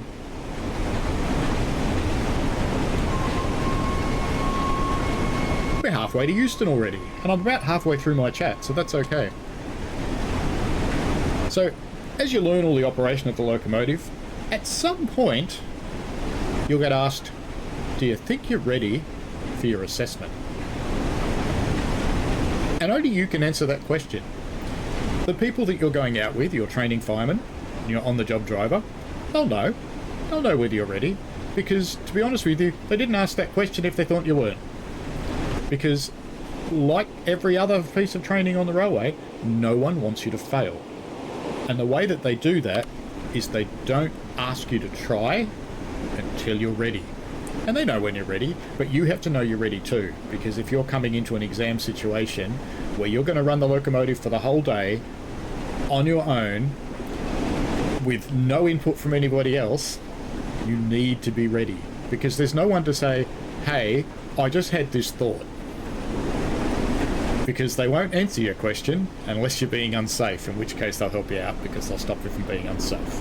We're halfway to Euston already, and I'm about halfway through my chat, so that's okay. So, as you learn all the operation of the locomotive, at some point you'll get asked, do you think you're ready for your assessment? And only you can answer that question. The people that you're going out with, your training fireman, your on-the-job driver, they'll know. They'll know whether you're ready. Because, to be honest with you, they didn't ask that question if they thought you weren't. Because, like every other piece of training on the railway, no one wants you to fail. And the way that they do that is they don't ask you to try until you're ready. And they know when you're ready, but you have to know you're ready too. Because if you're coming into an exam situation where you're going to run the locomotive for the whole day on your own with no input from anybody else, you need to be ready. Because there's no one to say, hey, I just had this thought. Because they won't answer your question unless you're being unsafe, in which case they'll help you out because they'll stop you from being unsafe.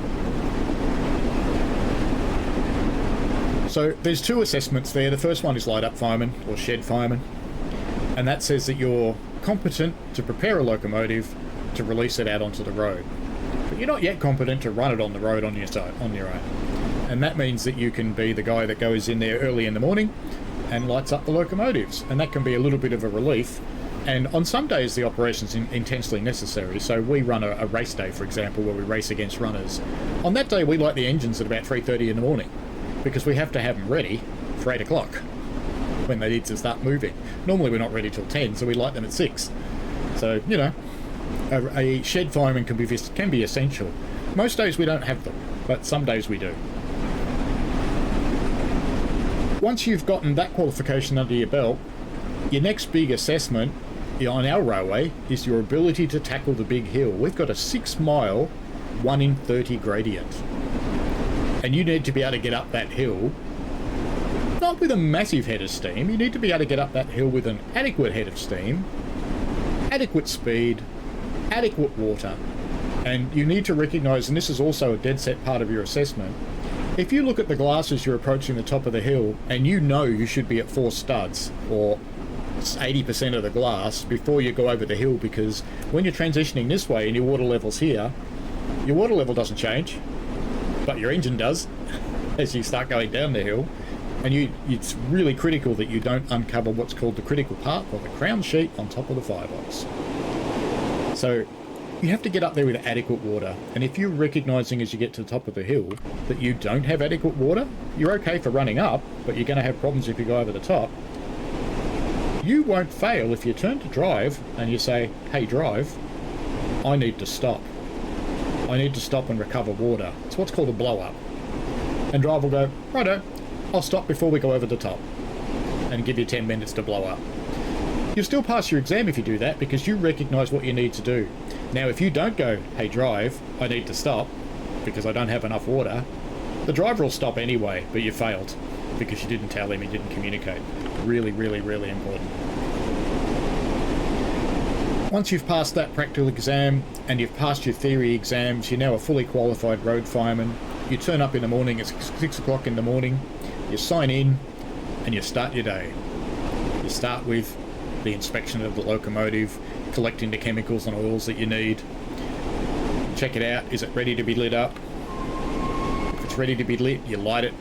So there's two assessments there. The first one is light-up fireman or shed fireman, and that says that you're competent to prepare a locomotive to release it out onto the road. But you're not yet competent to run it on the road on your own. And that means that you can be the guy that goes in there early in the morning and lights up the locomotives, and that can be a little bit of a relief. And on some days the operation's intensely necessary. So we run a race day, for example, where we race against runners. On that day we light the engines at about 3:30 in the morning because we have to have them ready for 8 o'clock when they need to start moving. Normally we're not ready till 10, so we light them at 6. So, you know, a shed fireman can be essential. Most days we don't have them, but some days we do. Once you've gotten that qualification under your belt, your next big assessment on our railway is your ability to tackle the big hill. We've got a 6-mile 1 in 30 gradient, and you need to be able to get up that hill not with a massive head of steam. You need to be able to get up that hill with an adequate head of steam, adequate speed, adequate water. And you need to recognise, and this is also a dead set part of your assessment, if you look at the glass as you're approaching the top of the hill and you know you should be at 4 studs or 80% of the glass before you go over the hill, because when you're transitioning this way and your water level's here, your water level doesn't change, but your engine does as you start going down the hill. And it's really critical that you don't uncover what's called the critical part, or the crown sheet on top of the firebox. So you have to get up there with adequate water. And if you're recognising as you get to the top of the hill that you don't have adequate water, you're okay for running up, but you're going to have problems if you go over the top. You won't fail if you turn to drive and you say, hey drive, I need to stop. I need to stop and recover water. It's what's called a blow up. And drive will go, righto, I'll stop before we go over the top, and give you 10 minutes to blow up. You'll still pass your exam if you do that, because you recognise what you need to do. Now if you don't go, hey drive, I need to stop because I don't have enough water, the driver will stop anyway, but you failed because you didn't tell him, you didn't communicate. Really, really, really important. Once you've passed that practical exam and you've passed your theory exams, you're now a fully qualified road fireman. You turn up in the morning at 6 o'clock in the morning, you sign in and you start your day. You start with the inspection of the locomotive, collecting the chemicals and oils that you need. Check it out, is it ready to be lit up? If it's ready to be lit, you light it.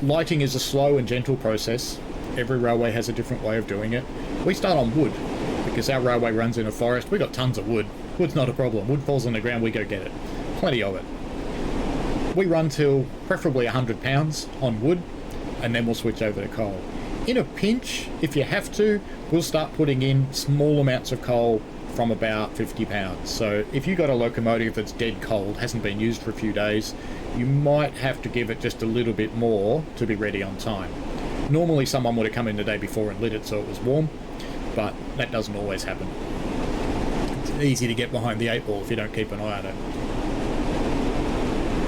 Lighting is a slow and gentle process. Every railway has a different way of doing it. We start on wood, because our railway runs in a forest. We've got tons of wood. Wood's not a problem. Wood falls on the ground, we go get it. Plenty of it. We run till preferably 100 pounds on wood, and then we'll switch over to coal. In a pinch, if you have to, we'll start putting in small amounts of coal from about 50 pounds. So if you've got a locomotive that's dead cold, hasn't been used for a few days, you might have to give it just a little bit more to be ready on time. Normally someone would have come in the day before and lit it so it was warm, but that doesn't always happen. It's easy to get behind the 8 ball if you don't keep an eye on it.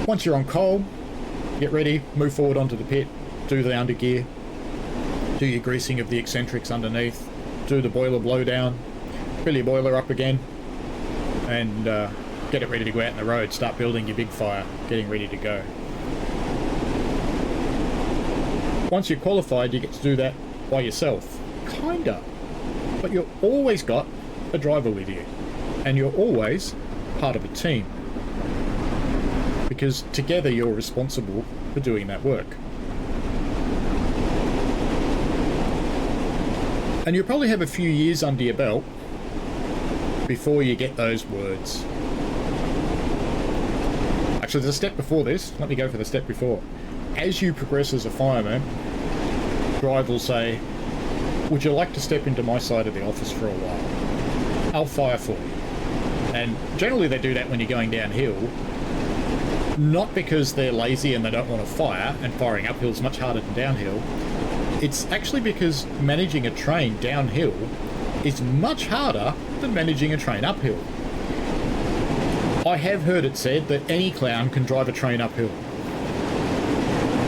Once you're on coal, get ready, move forward onto the pit, do the undergear, do your greasing of the eccentrics underneath, do the boiler blowdown, fill your boiler up again, and get it ready to go out in the road, start building your big fire, getting ready to go. Once you're qualified, you get to do that by yourself. Kinda. But you've always got a driver with you, and you're always part of a team, because together you're responsible for doing that work. And you'll probably have a few years under your belt before you get those words. Actually, there's a step before this. Let me go for the step before. As you progress as a fireman, drive will say, would you like to step into my side of the office for a while? I'll fire for you. And generally they do that when you're going downhill, not because they're lazy and they don't want to fire, and firing uphill is much harder than downhill. It's actually because managing a train downhill is much harder than managing a train uphill. I have heard it said that any clown can drive a train uphill,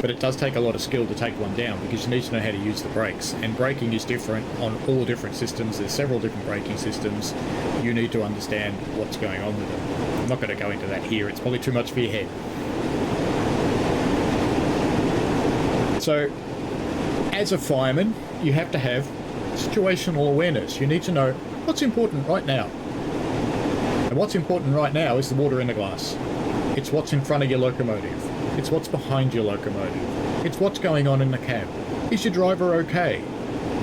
but it does take a lot of skill to take one down, because you need to know how to use the brakes, and braking is different on all different systems. There's several different braking systems. You need to understand what's going on with them. I'm not going to go into that here, it's probably too much for your head. So as a fireman, you have to have situational awareness. You need to know what's important right now. And what's important right now is the water in the glass. It's what's in front of your locomotive. It's what's behind your locomotive. It's what's going on in the cab. Is your driver okay?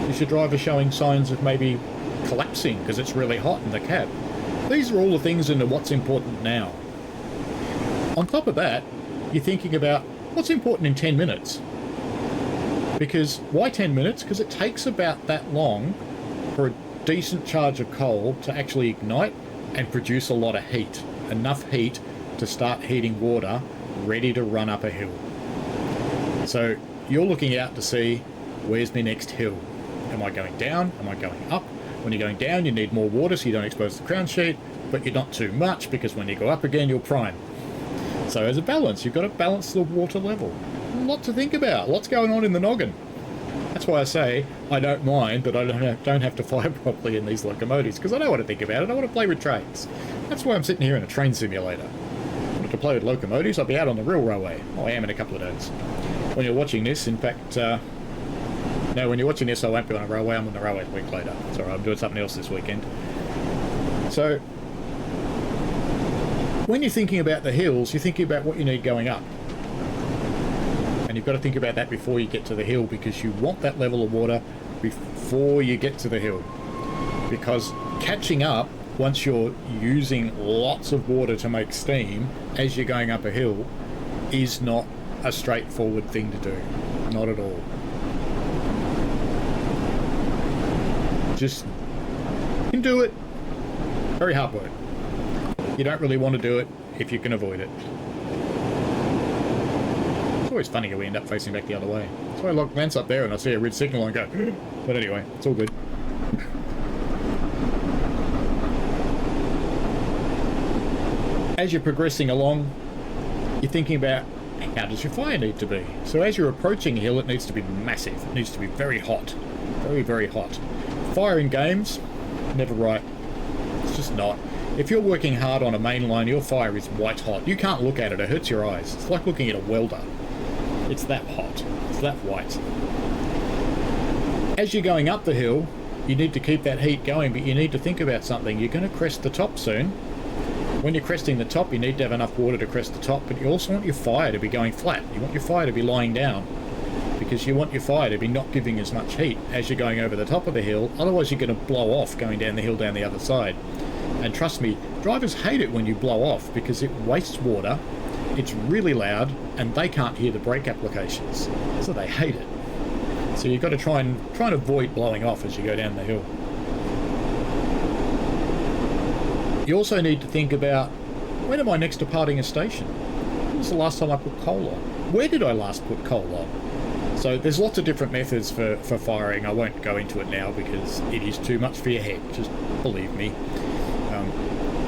Is your driver showing signs of maybe collapsing because it's really hot in the cab? These are all the things into what's important now. On top of that, you're thinking about what's important in 10 minutes. Because why 10 minutes? Because it takes about that long for a decent charge of coal to actually ignite and produce a lot of heat. Enough heat to start heating water ready to run up a hill. So you're looking out to see, where's my next hill? Am I going down? Am I going up? When you're going down, you need more water so you don't expose the crown sheet, but you're not too much, because when you go up again, you'll prime. So as a balance, you've got to balance the water level. A lot to think about. Lots going on in the noggin. That's why I say I don't mind that I don't have to fire properly in these locomotives, because I don't want to think about it. I want to play with trains. That's why I'm sitting here in a train simulator. If I wanted to play with locomotives, I'd be out on the real railway. Oh, I am in a couple of days. When you're watching this, in fact, no, when you're watching this, I won't be on a railway. I'm on the railway a week later. Sorry, I'm doing something else this weekend. So when you're thinking about the hills, you're thinking about what you need going up. And you've got to think about that before you get to the hill, because you want that level of water before you get to the hill. Because catching up, once you're using lots of water to make steam as you're going up a hill, is not a straightforward thing to do. Not at all. Just, you can do it. Very hard work. You don't really want to do it if you can avoid it. It's always funny how we end up facing back the other way. That's why I glance up there and I see a red signal and go, but anyway, it's all good. As you're progressing along, you're thinking about, how does your fire need to be? So as you're approaching a hill, it needs to be massive. It needs to be very hot. Very, very hot. Fire in games, never right. It's just not. If you're working hard on a main line, your fire is white hot. You can't look at it, it hurts your eyes. It's like looking at a welder. It's that hot. It's that white. As you're going up the hill, you need to keep that heat going, but you need to think about something. You're going to crest the top soon. When you're cresting the top, you need to have enough water to crest the top, but you also want your fire to be going flat. You want your fire to be lying down, because you want your fire to be not giving as much heat as you're going over the top of the hill. Otherwise you're going to blow off going down the hill down the other side. And trust me, drivers hate it when you blow off, because it wastes water, it's really loud, and they can't hear the brake applications, so they hate it. So you've got to try and avoid blowing off as you go down the hill. You also need to think about, when am I next departing a station? When was the last time I put coal on? Where did I last put coal on? So there's lots of different methods for firing. I won't go into it now because it is too much for your head, just believe me.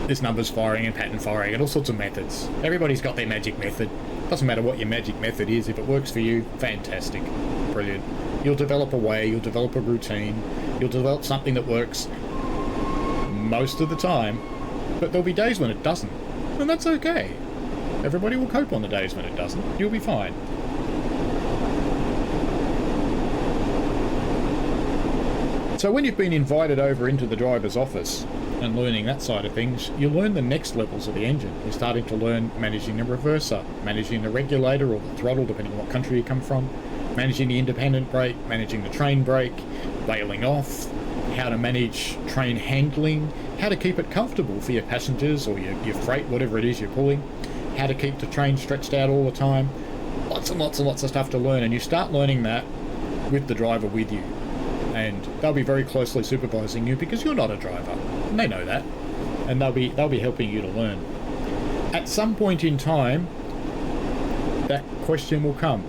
There's numbers firing and pattern firing and all sorts of methods. Everybody's got their magic method. Doesn't matter what your magic method is. If it works for you, fantastic. Brilliant. You'll develop a way, you'll develop a routine, you'll develop something that works most of the time, but there'll be days when it doesn't. And that's okay. Everybody will cope on the days when it doesn't. You'll be fine. So when you've been invited over into the driver's office and learning that side of things, you learn the next levels of the engine. You're starting to learn managing the reverser, managing the regulator or the throttle, depending on what country you come from, managing the independent brake, managing the train brake, bailing off, how to manage train handling, how to keep it comfortable for your passengers or your freight, whatever it is you're pulling, how to keep the train stretched out all the time. Lots and lots and lots of stuff to learn, and you start learning that with the driver with you. And they'll be very closely supervising you because you're not a driver, and they know that, and they'll be helping you to learn. At some point in time, that question will come.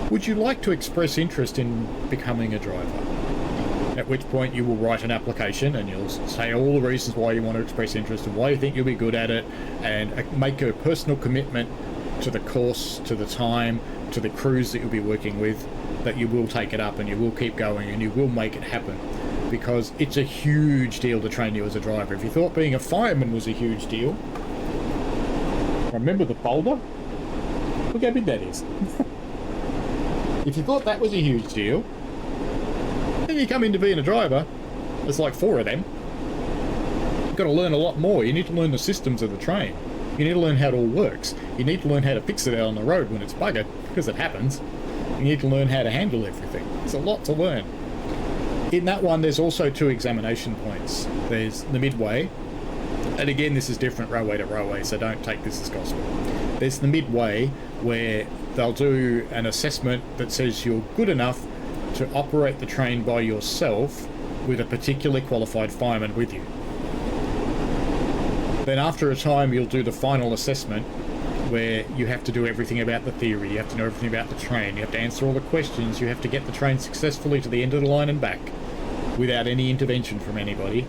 Would you like to express interest in becoming a driver? At which point you will write an application and you'll say all the reasons why you want to express interest and why you think you'll be good at it, and make a personal commitment to the course, to the time, to the crews that you'll be working with, that you will take it up and you will keep going and you will make it happen. Because it's a huge deal to train you as a driver. If you thought being a fireman was a huge deal, remember the folder? Look how big that is. If you thought that was a huge deal, then you come into being a driver, there's like 4 of them. You've got to learn a lot more. You need to learn the systems of the train. You need to learn how it all works. You need to learn how to fix it out on the road when it's buggered, because it happens. You need to learn how to handle everything. There's a lot to learn. In that one, there's also 2 examination points. There's the midway, and again, this is different railway to railway, so don't take this as gospel. There's the midway, where they'll do an assessment that says you're good enough to operate the train by yourself with a particularly qualified fireman with you. Then after a time, you'll do the final assessment, where you have to do everything about the theory, you have to know everything about the train, you have to answer all the questions, you have to get the train successfully to the end of the line and back without any intervention from anybody,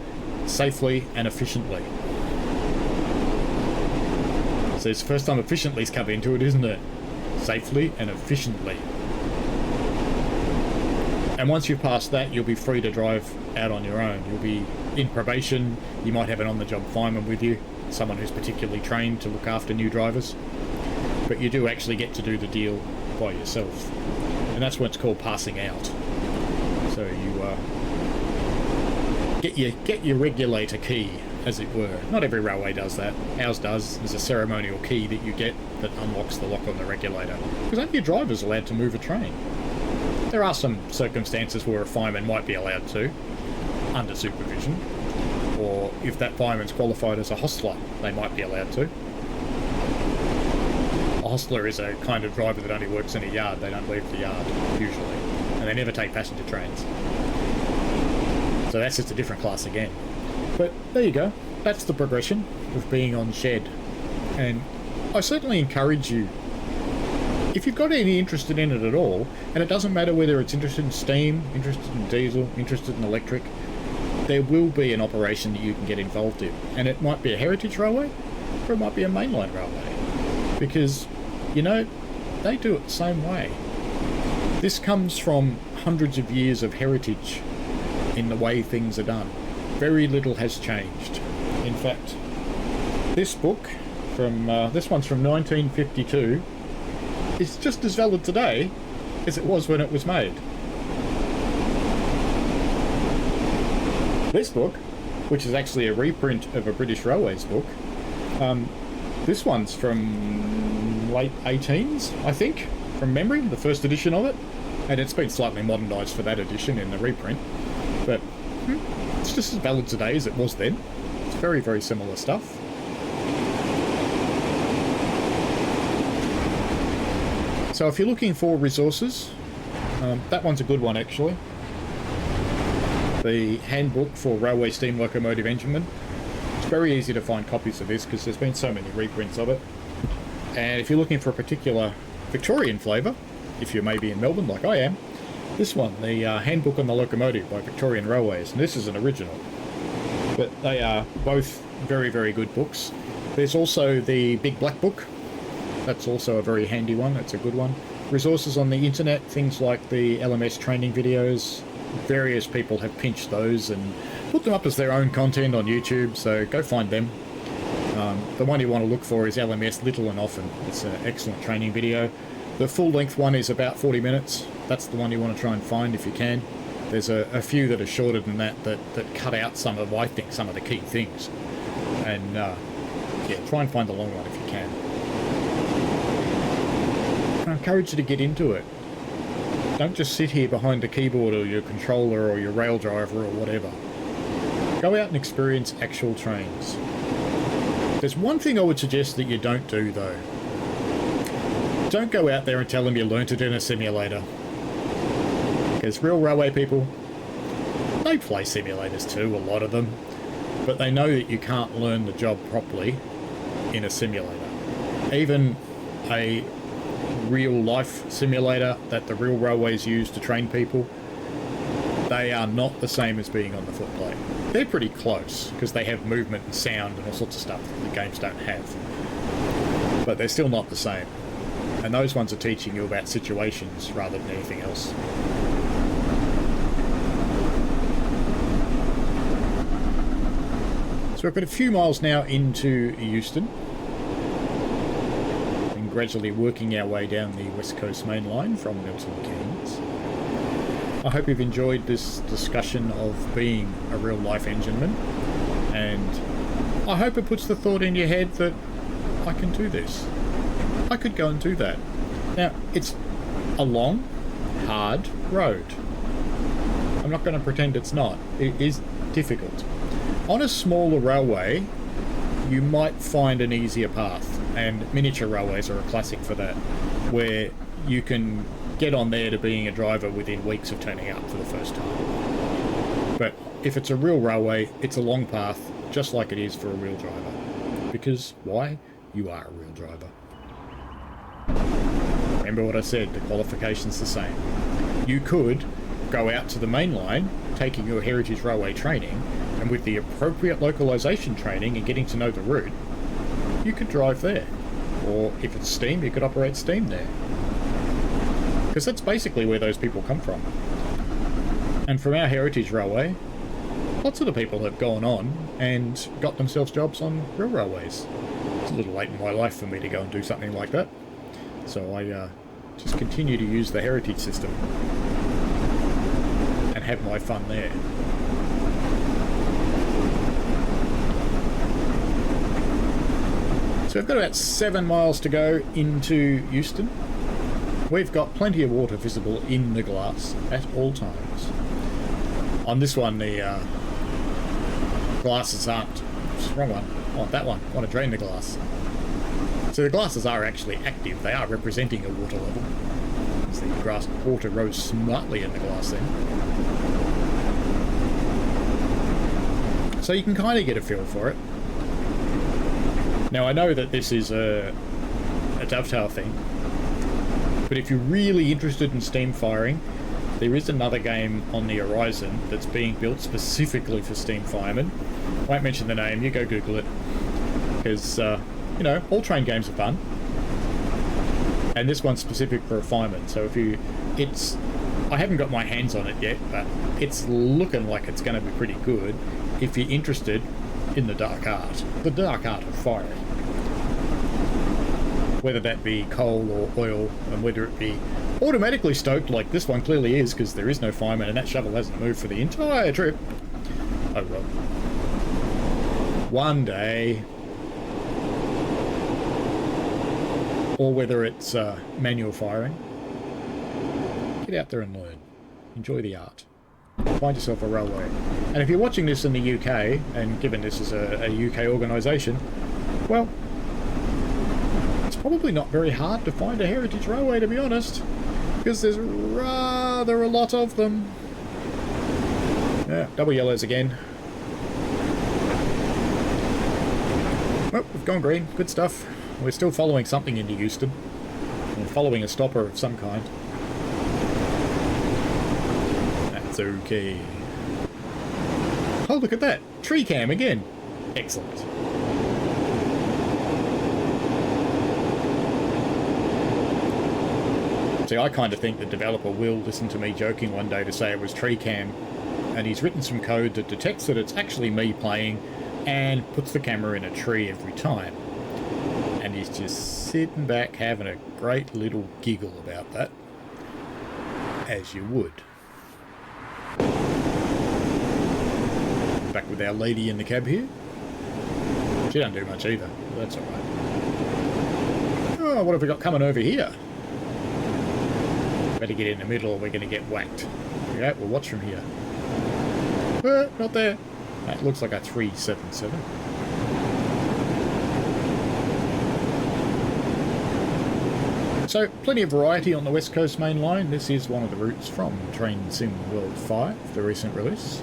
safely and efficiently. So it's the first time efficiently's come into it, isn't it? Safely and efficiently. And once you've passed that, you'll be free to drive out on your own. You'll be in probation, you might have an on-the-job fireman with you, someone who's particularly trained to look after new drivers, but you do actually get to do the deal by yourself, and that's what's called passing out. So you get your regulator key, as it were. Not every railway does that. Ours does. There's a ceremonial key that you get that unlocks the lock on the regulator, because only your driver's allowed to move a train. There are some circumstances where a fireman might be allowed to, under supervision, or if that fireman's qualified as a hostler, they might be allowed to. A hostler is a kind of driver that only works in a yard. They don't leave the yard, usually, and they never take passenger trains. So that's just a different class again. But there you go. That's the progression of being on shed. And I certainly encourage you, if you've got any interest in it at all, and it doesn't matter whether it's interested in steam, interested in diesel, interested in electric, there will be an operation that you can get involved in. And it might be a heritage railway, or it might be a mainline railway. Because, you know, they do it the same way. This comes from hundreds of years of heritage in the way things are done. Very little has changed. In fact, this book, this one's from 1952, is just as valid today as it was when it was made. This book, which is actually a reprint of a British Railways book, this one's from late 18s, I think, from memory, the first edition of it, and it's been slightly modernised for that edition in the reprint, but it's just as valid today as it was then. It's very, very similar stuff. So if you're looking for resources, that one's a good one actually. The Handbook for Railway Steam Locomotive Engineman. It's very easy to find copies of this because there's been so many reprints of it. And if you're looking for a particular Victorian flavour, if you're maybe in Melbourne like I am, this one, the Handbook on the Locomotive by Victorian Railways, and this is an original. But they are both very, very good books. There's also the Big Black Book. That's also a very handy one. That's a good one. Resources on the internet, things like the LMS training videos. Various people have pinched those and put them up as their own content on YouTube, so go find them. The one you want to look for is LMS Little and Often. It's an excellent training video. The full-length one is about 40 minutes. That's the one you want to try and find if you can. There's a few that are shorter than that cut out some of, I think, some of the key things. And yeah, try and find the long one if you can. I encourage you to get into it. Don't just sit here behind the keyboard or your controller or your rail driver or whatever. Go out and experience actual trains. There's one thing I would suggest that you don't do though. Don't go out there and tell them you learnt it in a simulator. Because real railway people, they play simulators too, a lot of them. But they know that you can't learn the job properly in a simulator. Even a real life simulator that the real railways use to train people, they are not the same as being on the footplate. They're pretty close because they have movement and sound and all sorts of stuff that the games don't have. But they're still not the same. And those ones are teaching you about situations rather than anything else. So we've got a few miles now into Euston. And gradually working our way down the West Coast main line from Milton Keynes. I hope you've enjoyed this discussion of being a real life engineman, and I hope it puts the thought in your head that I can do this. I could go and do that. Now, it's a long, hard road. I'm not going to pretend it's not. It is difficult. On a smaller railway, you might find an easier path, and miniature railways are a classic for that, where you can get on there to being a driver within weeks of turning up for the first time. But if it's a real railway, it's a long path, just like it is for a real driver. Because why? You are a real driver. Remember what I said, the qualification's the same. You could go out to the main line, taking your Heritage Railway training, and with the appropriate localisation training and getting to know the route, you could drive there. Or if it's steam, you could operate steam there. Because that's basically where those people come from. And from our Heritage Railway, lots of the people have gone on and got themselves jobs on real railways. It's a little late in my life for me to go and do something like that. So I just continue to use the heritage system and have my fun there. So we've got about 7 miles to go into Euston. We've got plenty of water visible in the glass at all times. On this one, the glasses aren't... Wrong one. I want that one. I want to drain the glass. So the glasses are actually active. They are representing a water level. As the water rose smartly in the glass then. So you can kind of get a feel for it. Now I know that this is a dovetail thing, but if you're really interested in steam firing, there is another game on the horizon that's being built specifically for steam firemen. I won't mention the name, you go Google it, because, you know, all train games are fun. And this one's specific for a fireman, so I haven't got my hands on it yet, but it's looking like it's going to be pretty good if you're interested in the dark art of firing. Whether that be coal or oil, and whether it be automatically stoked like this one clearly is, because there is no fireman and that shovel hasn't moved for the entire trip. Oh well. One day. Or whether it's manual firing. Get out there and learn. Enjoy the art. Find yourself a railway. And if you're watching this in the UK, and given this is a UK organisation, well, it's probably not very hard to find a heritage railway, to be honest, because there's rather a lot of them. Yeah, double yellows again. Oh, we've gone green. Good stuff. We're still following something into Euston. We're following a stopper of some kind. That's okay. Oh, look at that. Tree cam again. Excellent. See, I kind of think the developer will listen to me joking one day to say it was tree cam, and he's written some code that detects that it's actually me playing and puts the camera in a tree every time. And he's just sitting back having a great little giggle about that, as you would. Back with our lady in the cab here. She don't do much either, but that's alright. Oh, what have we got coming over here? Better better get in the middle or we're going to get whacked. Yeah, we'll watch from here. Not there. That looks like a 377. So, plenty of variety on the West Coast main line. This is one of the routes from Train Sim World 5, the recent release.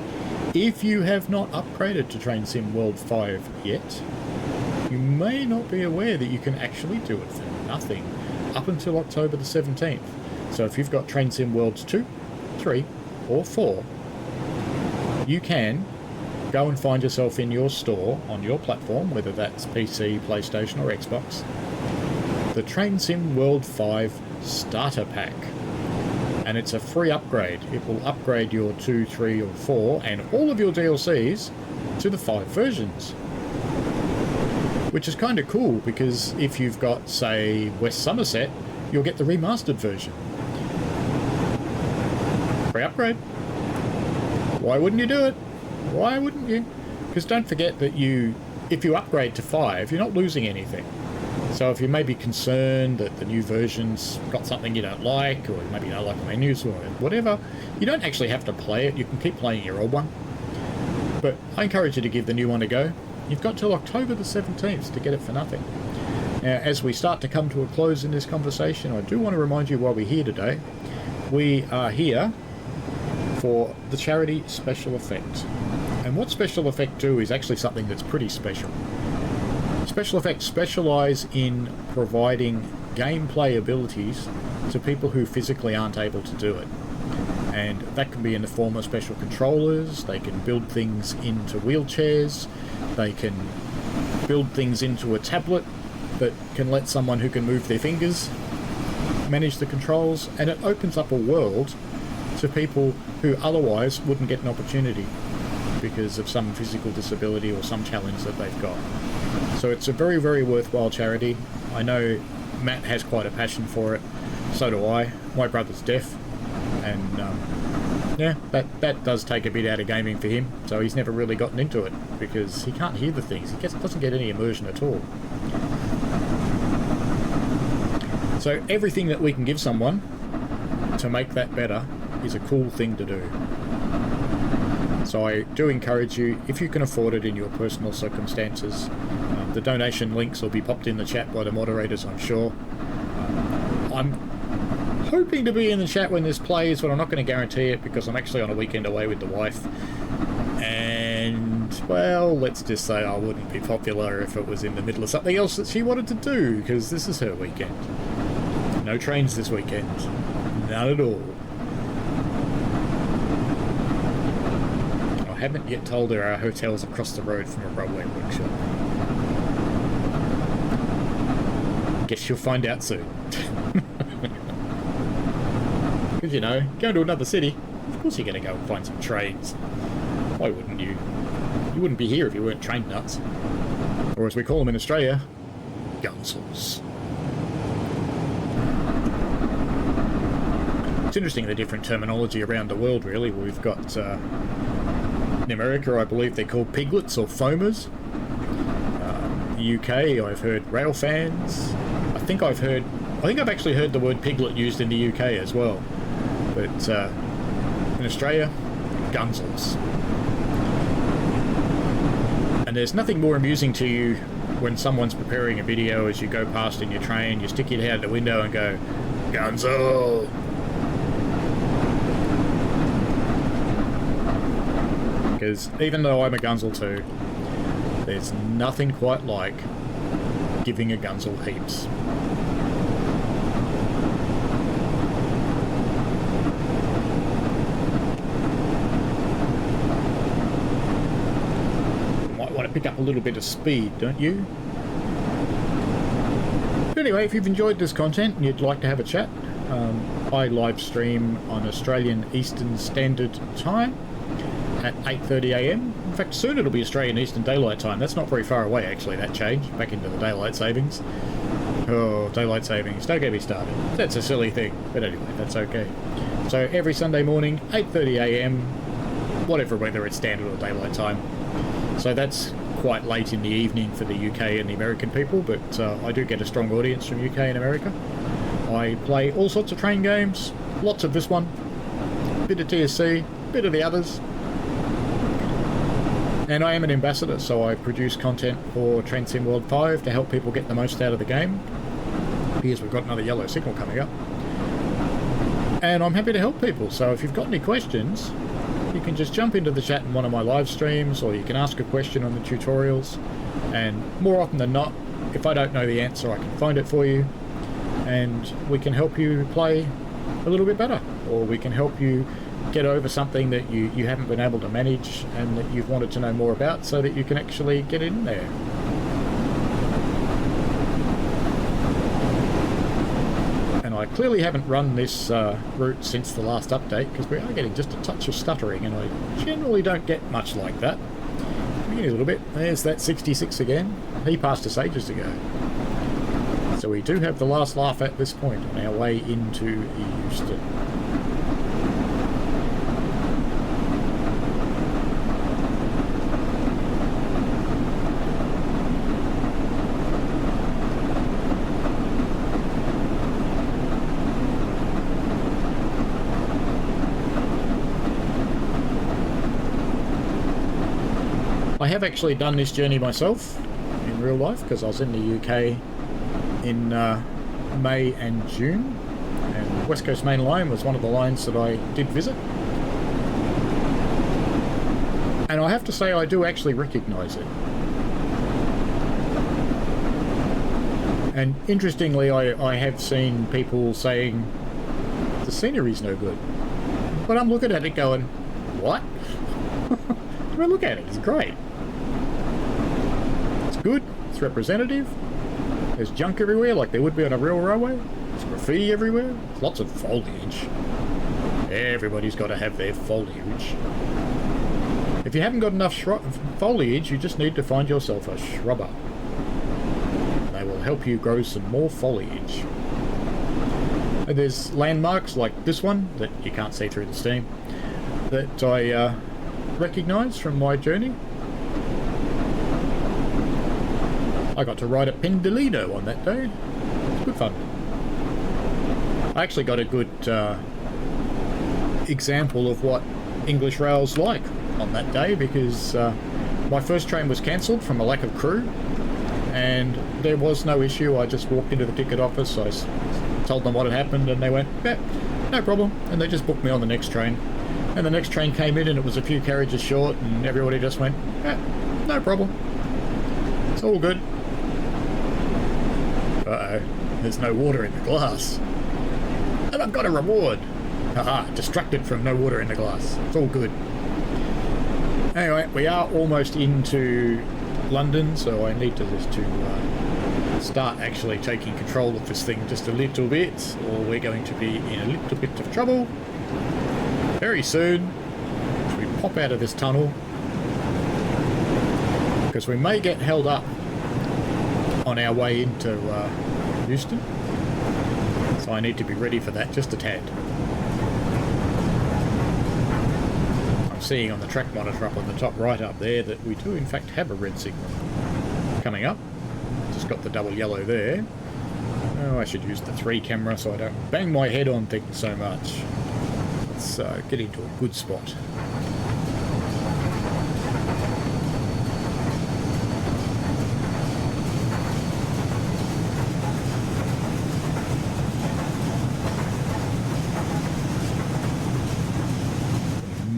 If you have not upgraded to Train Sim World 5 yet, you may not be aware that you can actually do it for nothing up until October the 17th. So if you've got Train Sim Worlds 2, 3 or 4, you can go and find yourself in your store on your platform, whether that's PC, PlayStation or Xbox, the Train Sim World 5 Starter Pack. And it's a free upgrade. It will upgrade your 2, 3 or 4 and all of your DLCs to the 5 versions. Which is kind of cool, because if you've got, say, West Somerset, you'll get the remastered version. Free upgrade. Why wouldn't you do it? Why wouldn't you? Because don't forget that if you upgrade to 5, you're not losing anything. So if you may be concerned that the new version's got something you don't like, or maybe you don't like the menus or whatever, you don't actually have to play it. You can keep playing your old one. But I encourage you to give the new one a go. You've got till October the 17th to get it for nothing. Now, as we start to come to a close in this conversation, I do want to remind you why we're here today. We are here for the charity Special Effect. And what Special Effect do is actually something that's pretty special. Special Effects specialise in providing gameplay abilities to people who physically aren't able to do it. And that can be in the form of special controllers. They can build things into wheelchairs. They can build things into a tablet that can let someone who can move their fingers manage the controls. And it opens up a world to people who otherwise wouldn't get an opportunity because of some physical disability or some challenge that they've got. So it's a very, very worthwhile charity. I know Matt has quite a passion for it. So do I. My brother's deaf. And yeah, that does take a bit out of gaming for him. So he's never really gotten into it because he can't hear the things. He doesn't get any immersion at all. So everything that we can give someone to make that better is a cool thing to do. So I do encourage you, if you can afford it in your personal circumstances, the donation links will be popped in the chat by the moderators, I'm sure. I'm hoping to be in the chat when this plays, but I'm not going to guarantee it because I'm actually on a weekend away with the wife. And, well, let's just say I wouldn't be popular if it was in the middle of something else that she wanted to do, because this is her weekend. No trains this weekend. None at all. I haven't yet told her our hotel's across the road from a railway workshop. Guess you'll find out soon. Because, you know, going to another city, of course you're going to go and find some trains. Why wouldn't you? You wouldn't be here if you weren't train nuts. Or as we call them in Australia, gunsels. It's interesting the different terminology around the world, really. We've got... in America, I believe they're called piglets or foamers. The UK, I've heard rail fans. I think I've actually heard the word piglet used in the UK as well. But in Australia, gunsels. And there's nothing more amusing to you when someone's preparing a video as you go past in your train, you stick your head out the window and go, gunsel! Because even though I'm a gunsel too, there's nothing quite like giving a gunsel heaps. You might want to pick up a little bit of speed, don't you? Anyway, if you've enjoyed this content and you'd like to have a chat, I live stream on Australian Eastern Standard Time at 8:30 AM. In fact, soon it'll be Australian Eastern Daylight Time. That's not very far away, actually, that change. Back into the daylight savings. Oh, daylight savings. Don't get me started. That's a silly thing. But anyway, that's okay. So every Sunday morning, 8:30 AM, whatever whether it's standard or daylight time. So that's quite late in the evening for the UK and the American people, but I do get a strong audience from UK and America. I play all sorts of train games, Lots of this one, bit of TSC, bit of the others. And I am an ambassador, so I produce content for Train Sim World 5 to help people get the most out of the game. Here's we've got another yellow signal coming up. And I'm happy to help people, so if you've got any questions, you can just jump into the chat in one of my live streams, or you can ask a question on the tutorials. And more often than not, if I don't know the answer, I can find it for you. And we can help you play a little bit better, or we can help you get over something that you haven't been able to manage and that you've wanted to know more about, so that you can actually get in there. And I clearly haven't run this route since the last update, because we are getting just a touch of stuttering, and I generally don't get much like that. Maybe a little bit. There's that 66 again. He passed us ages ago. So we do have the last laugh at this point on our way into Euston. I have actually done this journey myself in real life, because I was in the UK in May and June, and West Coast Main Line was one of the lines that I did visit. And I have to say, I do actually recognise it. And interestingly, I have seen people saying the scenery's no good, but I'm looking at it going, what? I mean, look at it, it's great. It's good, it's representative. There's junk everywhere like there would be on a real railway. There's graffiti everywhere. There's lots of foliage. Everybody's got to have their foliage. If you haven't got enough foliage, you just need to find yourself a shrubber. They will help you grow some more foliage. And there's landmarks like this one that you can't see through the steam that I recognise from my journey. I got to ride at Peddleston on that day. It's good fun. I actually got a good example of what English rail's like on that day, because my first train was cancelled from a lack of crew, and there was no issue. I just walked into the ticket office, I told them what had happened, and they went, yeah, no problem, and they just booked me on the next train. And the next train came in and it was a few carriages short, and everybody just went, yeah, no problem. It's all good. Uh-oh, there's no water in the glass. And I've got a reward. Haha, distracted from no water in the glass. It's all good. Anyway, we are almost into London, so I need to just start actually taking control of this thing just a little bit, or we're going to be in a little bit of trouble very soon as we pop out of this tunnel, because we may get held up on our way into Euston, so I need to be ready for that just a tad. I'm seeing on the track monitor up on the top right up there that we do in fact have a red signal coming up. Just got the double yellow there. Oh, I should use the 3 camera so I don't bang my head on things so much. Let's get into a good spot.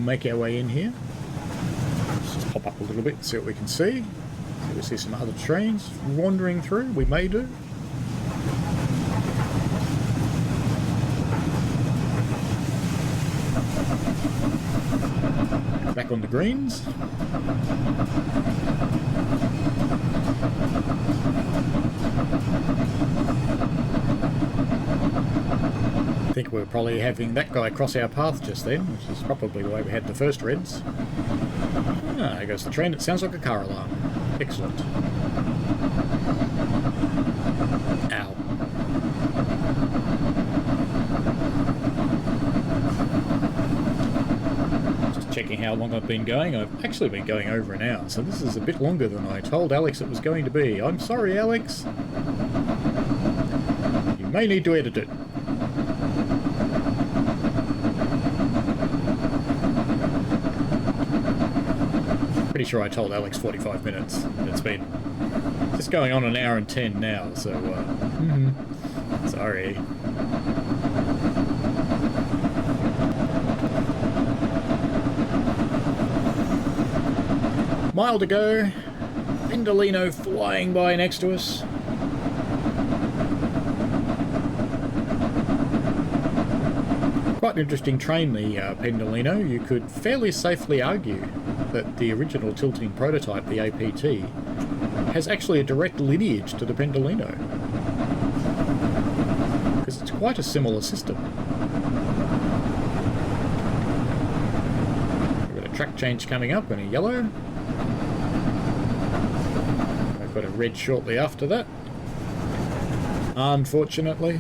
Make our way in here. Let's just pop up a little bit and see what we can see. So we see some other trains wandering through. We may do. Back on the greens. I think we're probably having that guy cross our path just then, which is probably the way we had the first reds. Ah, there goes the train. It sounds like a car alarm. Excellent. Ow. Just checking how long I've been going. I've actually been going over an hour, so this is a bit longer than I told Alex it was going to be. I'm sorry, Alex. You may need to edit it. sure I told Alex 45 minutes. It's been just going on 1 hour and 10 now, so sorry. Mile to go. Pendolino flying by next to us. Quite an interesting train, the Pendolino. You could fairly safely argue that the original tilting prototype, the APT, has actually a direct lineage to the Pendolino, because it's quite a similar system. We've got a track change coming up and a yellow. I've got a red shortly after that, unfortunately.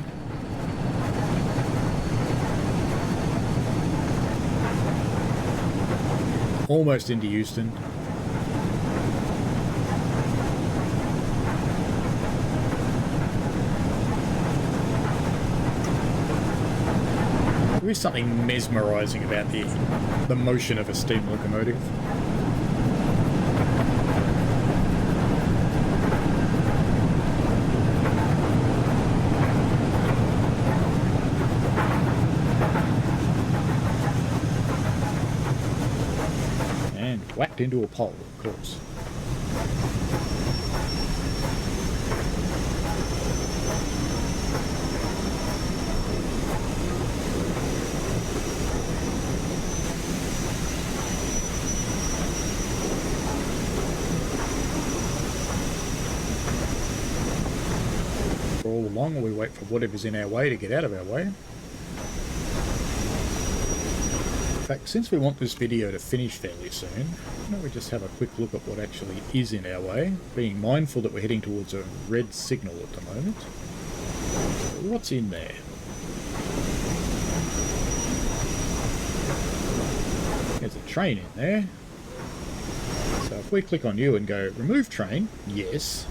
Almost into Euston. There is something mesmerising about the motion of a steam locomotive. Whacked into a pole, of course. All along, while we wait for whatever's in our way to get out of our way. In fact, since we want this video to finish fairly soon, why don't we just have a quick look at what actually is in our way, being mindful that we're heading towards a red signal at the moment. So what's in there? There's a train in there. So if we click on you and go, remove train, yes.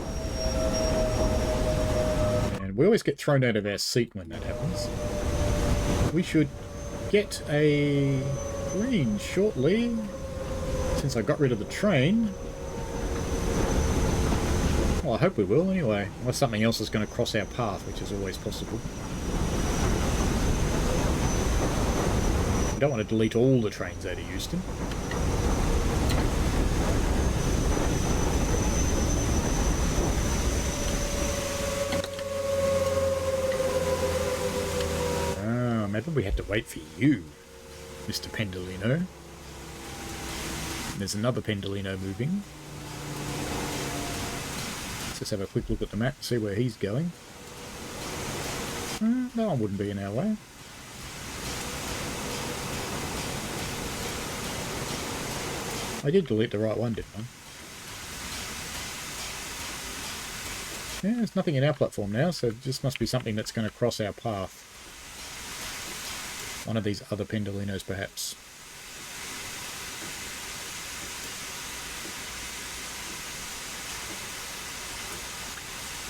And we always get thrown out of our seat when that happens. We should get a green shortly, since I got rid of the train. Well, I hope we will anyway, unless something else is going to cross our path, which is always possible. We don't want to delete all the trains out of Euston. Maybe we have to wait for you, Mr. Pendolino. There's another Pendolino moving. Let's just have a quick look at the map and see where he's going. No one wouldn't be in our way. I did delete the right one, didn't I? Yeah, there's nothing in our platform now, so it just must be something that's going to cross our path. One of these other Pendolinos, perhaps.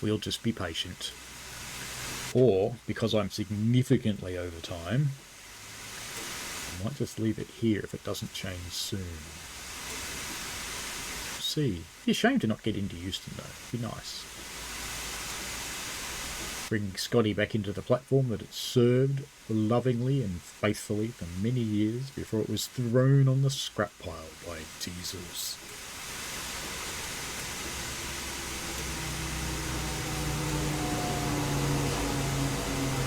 We'll just be patient. Or, because I'm significantly over time, I might just leave it here if it doesn't change soon. See. It'd be a shame to not get into Euston, though. It'd be nice. Bring Scotty back into the platform that it served lovingly and faithfully for many years before it was thrown on the scrap pile by diesels.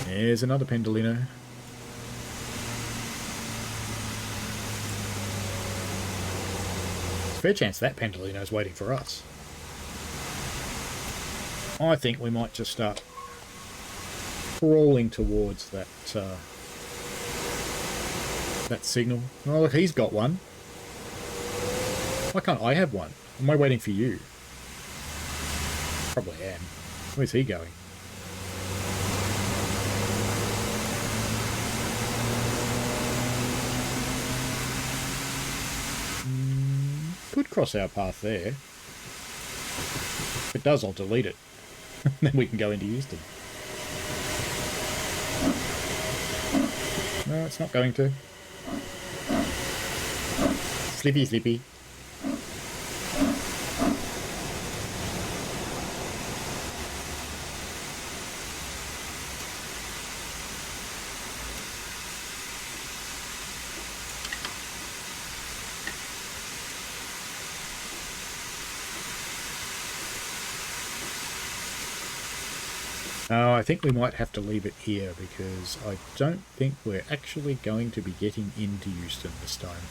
There's another Pendolino. There's a fair chance that Pendolino's waiting for us. I think we might just start crawling towards that that signal. Oh look, he's got one. Why can't I have one? Am I waiting for you? Probably am. Where's he going? Could cross our path there. If it does, I'll delete it. Then we can go into Euston. No, it's not going to. Slippy, slippy. I think we might have to leave it here because I don't think we're actually going to be getting into Euston this time.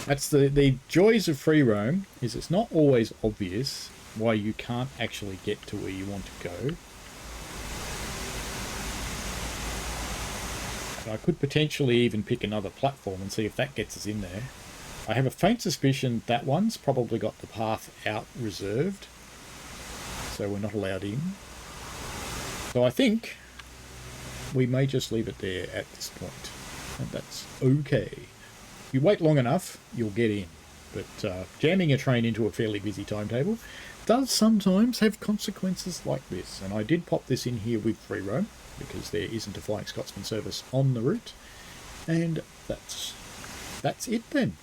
That's the joys of free roam, is it's not always obvious why you can't actually get to where you want to go. And I could potentially even pick another platform and see if that gets us in there. I have a faint suspicion that one's probably got the path out reserved, so we're not allowed in. So I think we may just leave it there at this point, and that's okay. If you wait long enough, you'll get in. But jamming a train into a fairly busy timetable does sometimes have consequences like this. And I did pop this in here with free roam because there isn't a Flying Scotsman service on the route. And that's it then.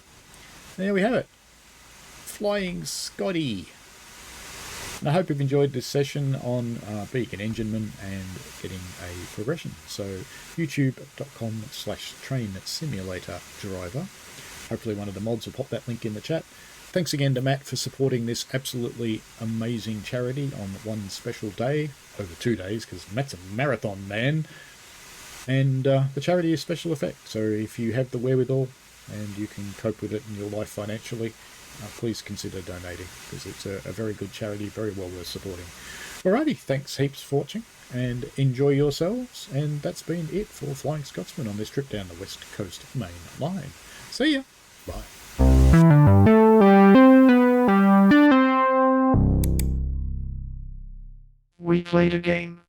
There we have it. Flying Scotty. And I hope you've enjoyed this session on being an engineman and getting a progression. So youtube.com/train simulator driver. Hopefully one of the mods will pop that link in the chat. Thanks again to Matt for supporting this absolutely amazing charity on one special day, over 2 days, because Matt's a marathon man. And the charity is Special Effect. So if you have the wherewithal and you can cope with it in your life financially, please consider donating, because it's a very good charity, very well worth supporting. Alrighty, thanks heaps for watching, and enjoy yourselves, and that's been it for Flying Scotsman on this trip down the West Coast Main Line. See ya! Bye. We played a game.